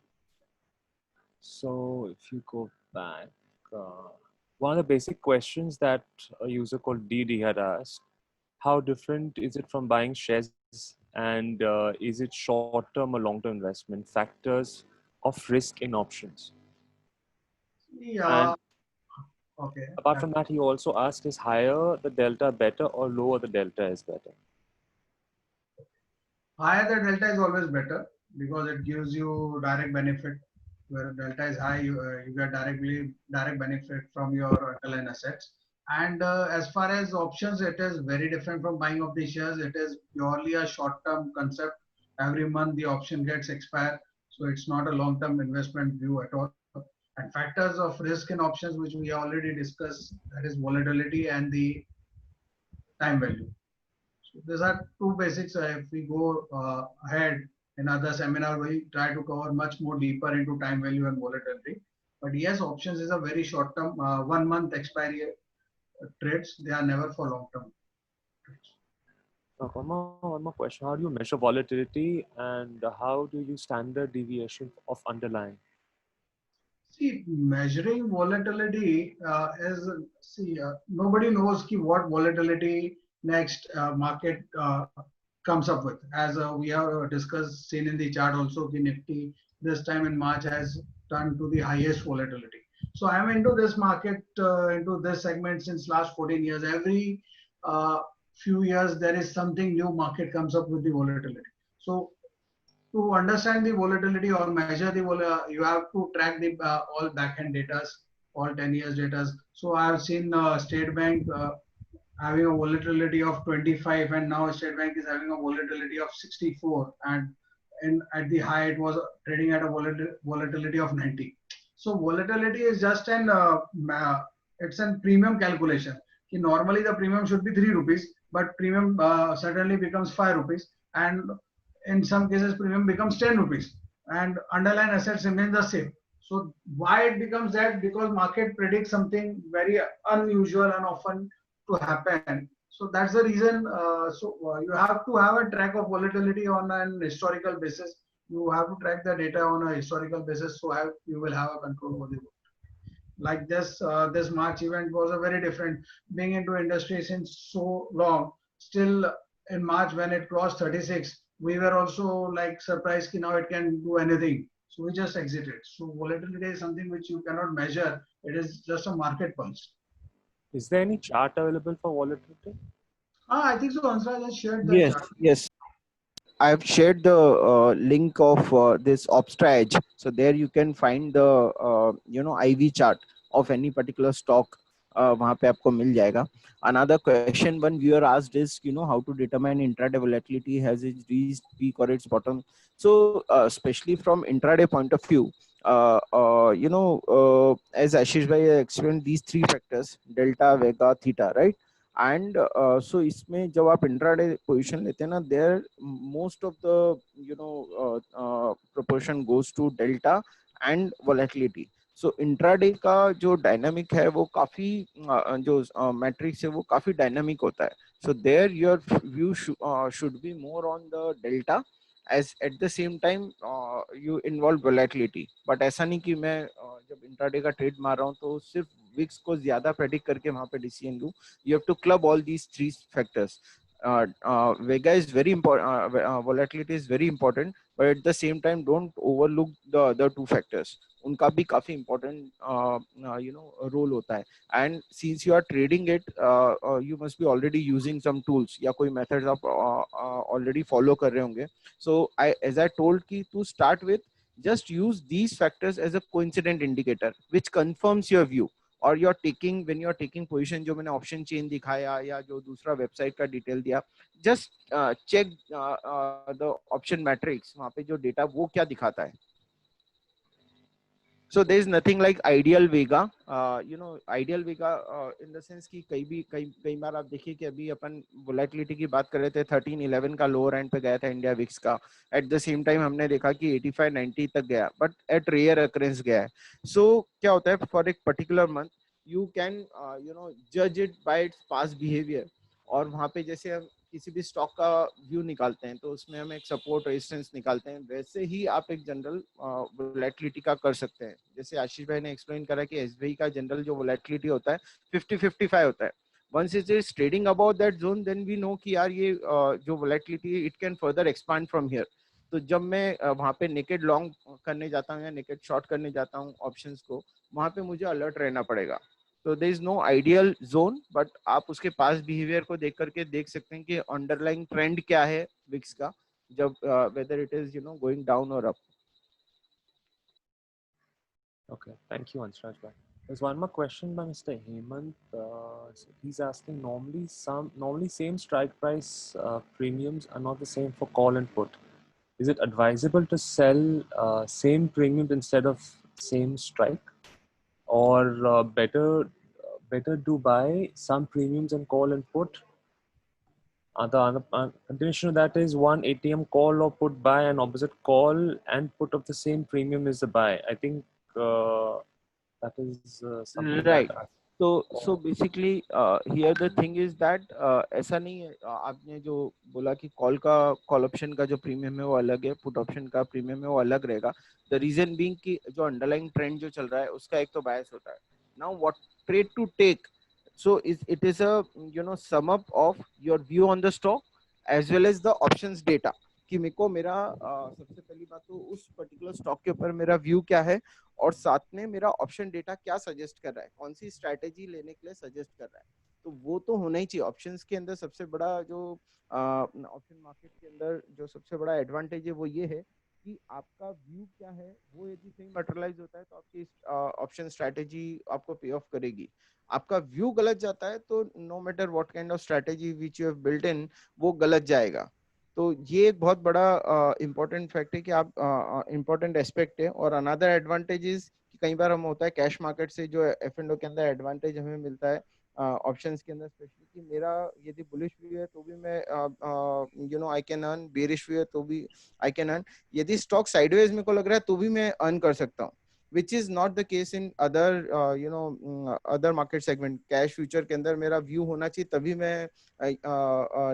So if you go back, one of the basic questions that a user called DD had asked, how different is it from buying shares, and is it short-term or long-term investment? Factors of risk in options. Yeah. And okay. apart from that, he also asked, is higher the delta better or lower the delta is better? Higher the delta is always better because it gives you direct benefit. Where delta is high, you get direct benefit from your underlying assets. And as far as options, it is very different from buying of the shares. It is purely a short-term concept. Every month the option gets expired, so it's not a long-term investment view at all. And factors of risk in options, which we already discussed, that is volatility and the time value. So these are two basics. If we go ahead in other seminar, we try to cover much more deeper into time value and volatility. But yes, options is a very short term, 1 month expiry trades. They are never for long term trades. One more question. How do you measure volatility, and how do you standard deviation of underlying? See, measuring volatility nobody knows what volatility next market comes up with. As we have discussed, seen in the chart also, the Nifty this time in March has turned to the highest volatility. So I am into this market, into this segment since last 14 years. Every few years there is something new market comes up with the volatility. So to understand the volatility or measure the volatility, you have to track the all backend data, all 10 years data. So I have seen State Bank having a volatility of 25, and now State Bank is having a volatility of 64, and at the high it was trading at a volatility of 90. So volatility is just an it's a premium calculation. Normally the premium should be 3 rupees, but premium suddenly becomes 5 rupees, and in some cases premium becomes 10 rupees, and underlying assets remain the same. So why it becomes that? Because market predicts something very unusual and often to happen. So that's the reason. You have to have a track of volatility on an historical basis. You have to track the data on a historical basis, so you will have a control over the. Like this March event was a very different. Being into industry since so long, still in March when it crossed 36, we were also like surprised that now it can do anything. So we just exited. So volatility is something which you cannot measure. It is just a market pulse. Is there any chart available for volatility? I think so. Hansraj has shared the chart. Yes. I've shared the link of this Opstra Edge. So there you can find the IV chart of any particular stock. वहाँ पे आपको मिल जाएगा. Another question one viewer asked is, how to determine intraday volatility, has it reached peak or its bottom? So especially from intraday point of view, as Ashish bhai explained, these three factors, delta, vega, theta, right? And so इसमें जब आप intraday position लेते हैं ना, there most of the proportion goes to delta and volatility. So intraday का जो dynamic है वो काफी जो मैट्रिक्स है वो काफी डायनामिक होता है. So there your view should be more on the delta, as at the same time you involve volatility. But ऐसा नहीं कि मैं जब इंट्राडे का ट्रेड मार रहा हूँ तो सिर्फ विक्स को ज्यादा प्रेडिक्ट करके वहां पे डिसीजन लूं. You have to club all these three factors. Vega is very important. Volatility is very important, but at the same time, don't overlook the other two factors. उनका भी काफी important role होता है. And since you are trading it, you must be already using some tools या कोई methods आप already follow कर रहे होंगे. So as I told कि to start with, just use these factors as a coincident indicator which confirms your view. और you're taking when you're taking position, जो मैंने ऑप्शन चेन दिखाया या जो दूसरा वेबसाइट का डिटेल दिया, just check the option matrix, वहां पे जो डेटा वो क्या दिखाता है. So there is nothing like ideal Vega, ideal Vega in the sense कि कई बार आप देखिए कि अभी अपन वोलेटिलिटी की बात कर रहे थे, 13-11 का लोअर एंड पे गया था इंडिया विक्स का. एट द सेम टाइम हमने देखा कि 85-90 तक गया, बट एट रेयर अकरेंस गया है. सो क्या होता है, फॉर एक पर्टिकुलर मंथ यू कैन जज it by its past behaviour. और वहां पे जैसे हम किसी भी स्टॉक का व्यू निकालते हैं तो उसमें हम एक सपोर्ट रेजिस्टेंस निकालते हैं, वैसे ही आप एक जनरल वोलेटिलिटी का कर सकते हैं. जैसे आशीष भाई ने एक्सप्लेन करा कि एसबीआई का जनरल जो वोलेटिलिटी होता है 50-55 होता है. Once it is trading about that zone, then we know कि यार ये जो volatility it can further expand from here. तो जब मैं वहां पे नेकेड लॉन्ग करने जाता हूँ या नेकेड शॉर्ट करने जाता हूँ ऑप्शंस को, वहां पे मुझे अलर्ट रहना पड़ेगा. तो there is no ideal zone, but आप उसके पास बिहेवियर को देख करके देख सकते हैं कि अंडरलाइंग ट्रेंड क्या है विक्स का, जब whether it is going down और up. Okay, thank you, Anshraj bhai. There's one more question by Mr. Hemant. So he's asking, normally same strike price premiums are not the same for call and put. Is it advisable to sell same premium instead of same strike, or better do buy some premiums and call and put? The continuation of that is one ATM call or put buy, and opposite call and put of the same premium is the buy. I think that is something Right. that So basically here the thing is that ऐसा नहीं है. आपने जो बोला कि call option का जो premium है वो अलग है, पुट ऑप्शन का प्रीमियम है वो अलग रहेगा. द रीजन बीइंग कि जो अंडरलाइंग ट्रेंड जो चल रहा है उसका एक तो बायस होता है. Now what trade to take, so it is a sum up of your view on the stock as well as the options data. कि मेरे को मेरा सबसे पहली बात तो उस पर्टिकुलर स्टॉक के ऊपर मेरा व्यू क्या है, और साथ में मेरा ऑप्शन डेटा क्या सजेस्ट कर रहा है, कौन सी स्ट्रैटेजी लेने के लिए सजेस्ट कर रहा है. तो वो तो होना ही चाहिए. ऑप्शंस के अंदर सबसे बड़ा जो ऑप्शन मार्केट के अंदर जो सबसे बड़ा एडवांटेज है वो ये है कि आपका व्यू क्या है वो यदि सही मटेरियलाइज होता है तो आपकी ऑप्शन स्ट्रैटेजी आपको पे ऑफ करेगी. आपका व्यू गलत जाता है तो no matter what kind of strategy which you have built in, वो गलत जाएगा. तो ये एक बहुत बड़ा इम्पोर्टेंट फैक्ट है कि आप इम्पोर्टेंट एस्पेक्ट है. और अनदर एडवांटेज इज कि कई बार हम होता है कैश मार्केट से जो F&O के अंदर एडवांटेज हमें मिलता है ऑप्शंस के अंदर, स्पेशली कि मेरा यदि बुलिश व्यू है तो भी मैं I can earn, bearish view है तो भी आई कैन अर्न, यदि स्टॉक साइडवेज मेरे को लग रहा है तो भी मैं अर्न कर सकता हूँ, which is not the case in other other market segment. Cash future के अंदर मेरा व्यू होना चाहिए तभी मैं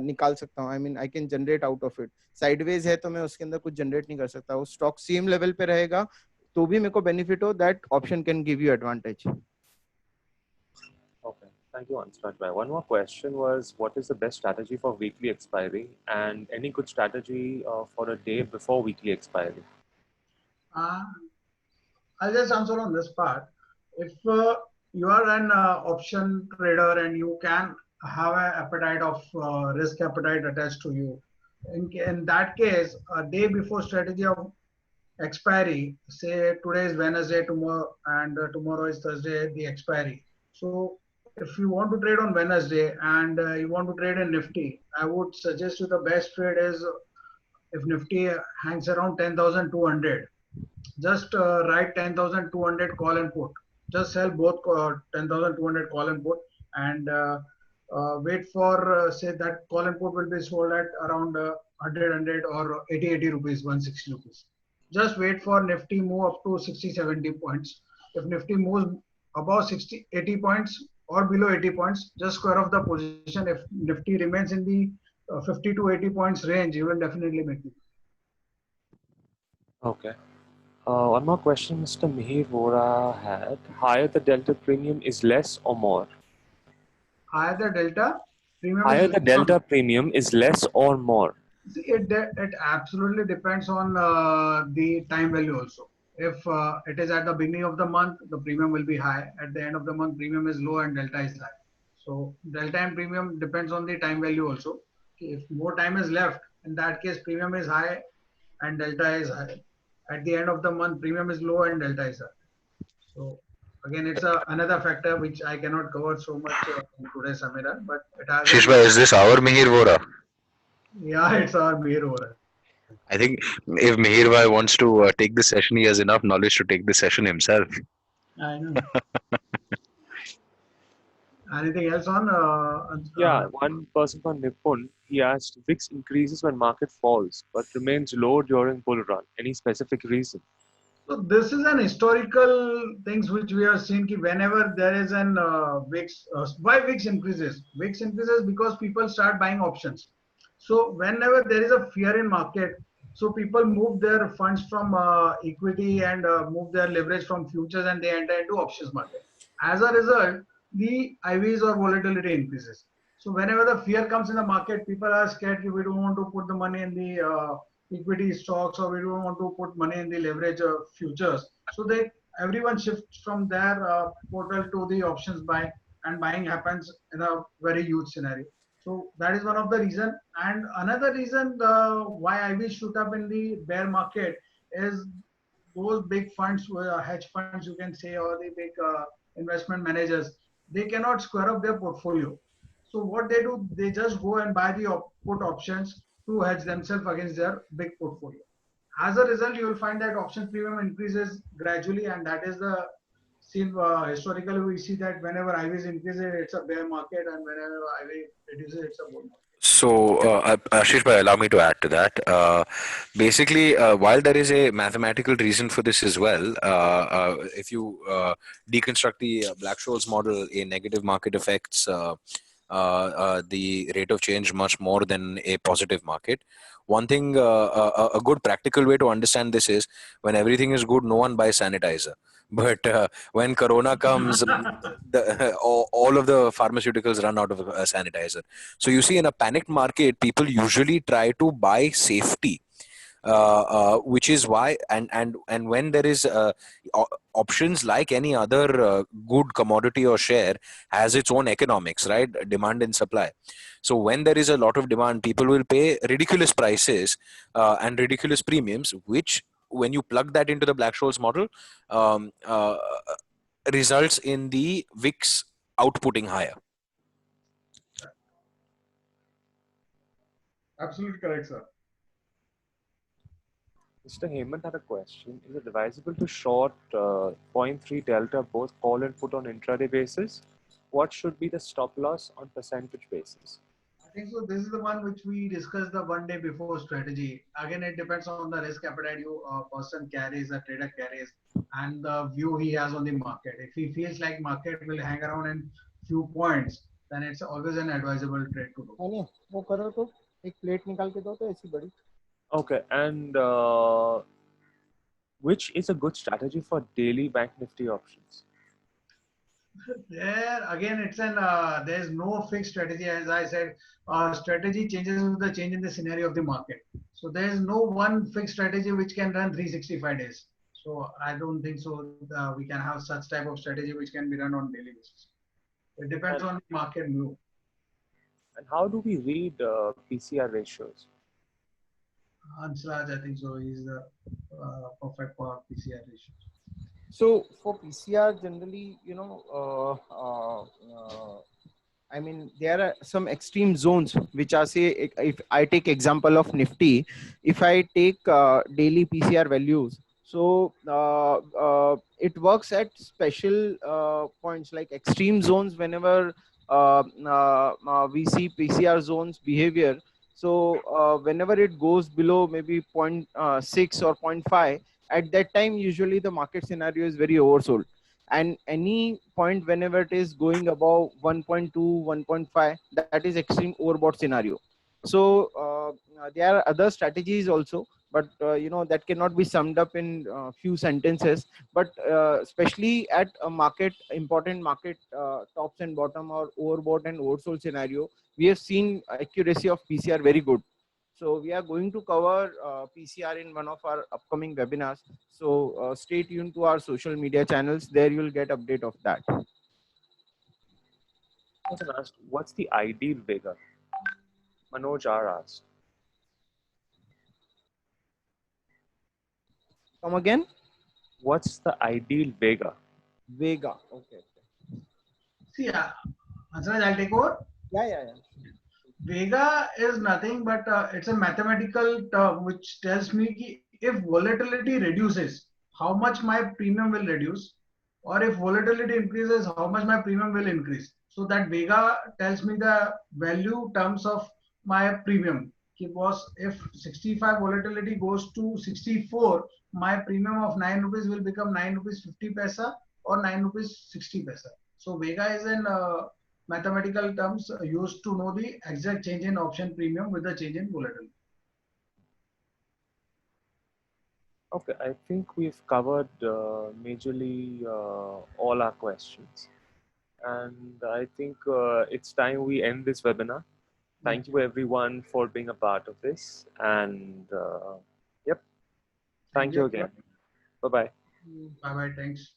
निकाल सकता हूँ. I mean I can generate out of it. Sideways है तो मैं उसके अंदर कुछ जनरेट नहीं कर सकता. वो स्टॉक सेम लेवल पे रहेगा तो भी मेरे को बेनिफिट हो, that option can give you advantage. Okay, thank you, Anshraj bhai. One more question was, what is the best strategy for weekly expiry, and any good strategy for a day before weekly expiry? I'll just answer on this part. If you are an option trader and you can have an appetite of risk appetite attached to you, in that case, a day before strategy of expiry, say today is Wednesday, tomorrow and tomorrow is Thursday, the expiry. So if you want to trade on Wednesday and you want to trade in Nifty, I would suggest you the best trade is if Nifty hangs around 10,200, just write 10,200 call and put. Just sell both 10,200 call and put, and wait for say that call and put will be sold at around 100 or 80 rupees, 160 rupees. Just wait for Nifty move up to 60-70 points. If Nifty moves above 60-80 points or below 80 points, just square off the position. If Nifty remains in the 50 to 80 points range, you will definitely make it. Okay. One more question Mr. Mihir Vora had. Higher the delta premium is less or more? Higher the delta? Premium Higher is the delta premium is less or more. See, it absolutely depends on the time value also. If it is at the beginning of the month, the premium will be high. At the end of the month, premium is low and delta is high. So delta and premium depends on the time value also. If more time is left, in that case, premium is high and delta is high. At the end of the month, premium is low and delta is high. So again, it's another factor which I cannot cover so much in today's seminar, but it has an Shishbhai, is this our Mihir Vora? yeah, it's our mere over. I think if Mihir Bhai wants to take this session, he has enough knowledge to take this session himself. I know. Anything else on? Yeah, one person from Nippon, he asked, VIX increases when market falls, but remains low during bull run. Any specific reason? So this is an historical things which we have seen. Ki whenever there is an VIX, why VIX increases? VIX increases because people start buying options. So whenever there is a fear in market, so people move their funds from equity and move their leverage from futures and they enter into options market. As a result, the IVs or volatility increases. So whenever the fear comes in the market, people are scared. We don't want to put the money in the equity stocks or we don't want to put money in the leverage futures. So they everyone shifts from their portal to the options buy and buying happens in a very huge scenario. So that is one of the reason. And another reason why I will shoot up in the bear market is those big funds, hedge funds you can say, or the big investment managers, they cannot square up their portfolio. So what they do, they just go and buy the put options to hedge themselves against their big portfolio. As a result, you will find that options premium increases gradually, and that is the seen historically. We see that whenever IVs increases, it's a bear market, and whenever IV reduces, it's a bull market. So, Ashish bhai, allow me to add to that. Basically, while there is a mathematical reason for this as well, if you deconstruct the Black-Scholes model, a negative market affects the rate of change much more than a positive market. One thing, a good practical way to understand this is when everything is good, no one buys sanitizer. But when Corona comes, all of the pharmaceuticals run out of sanitizer. So you see, in a panicked market, people usually try to buy safety, which is why, and when there is options like any other good commodity or share has its own economics, right? Demand and supply. So when there is a lot of demand, people will pay ridiculous prices and ridiculous premiums, which when you plug that into the Black-Scholes model, um, uh, results in the VIX outputting higher. Absolutely correct, sir. Mr. Hemant had a question. Is it advisable to short zero point 0.3 delta both call and put on intraday basis? What should be the stop loss on percentage basis? I think so. This is the one which we discussed the one day before strategy. Again, it depends on the risk appetite you person carries, a trader carries, and the view he has on the market. If he feels like market will hang around in few points, then it's always an advisable trade to do. नहीं वो करो तो एक plate निकाल के दो तो ऐसी बड़ी Okay, and which is a good strategy for daily Bank Nifty options? There again, it's an there's no fixed strategy. As I said, strategy changes with the change in the scenario of the market. So there is no one fixed strategy which can run 365 days. So I don't think so. We can have such type of strategy which can be run on daily basis. It depends on the market view. And how do we read PCR ratios? Anslaj, I think so. He's the perfect for PCR ratio. So for PCR, generally, I mean, there are some extreme zones which are, say, if I take example of Nifty, if I take daily PCR values, so it works at special points like extreme zones whenever we see PCR zones behavior. So whenever it goes below maybe 0.6 or 0.5, at that time, usually the market scenario is very oversold. And any point whenever it is going above 1.2, 1.5, that is extreme overbought scenario. So there are other strategies also but that cannot be summed up in few sentences. But especially at a market, important market, tops and bottom or overbought and oversold scenario, we have seen accuracy of PCR very good. So we are going to cover PCR in one of our upcoming webinars. So stay tuned to our social media channels. There you will get update of that. Someone asked, what's the ideal Vega? Manoj R asked. Come again? What's the ideal Vega? Vega. Okay. See, Hansraj, I'll take over. Yeah. Vega is nothing but it's a mathematical term which tells me ki if volatility reduces, how much my premium will reduce, or if volatility increases, how much my premium will increase. So that Vega tells me the value terms of my premium. Because if 65 volatility goes to 64, my premium of 9 rupees will become 9 rupees 50 paisa or 9 rupees 60 paisa. So Vega is an mathematical terms used to know the exact change in option premium with the change in volatility. Okay, I think we've covered majorly all our questions. And I think it's time we end this webinar. Thank you everyone for being a part of this. And yep, thank you again. Bye-bye. Bye bye. Thanks.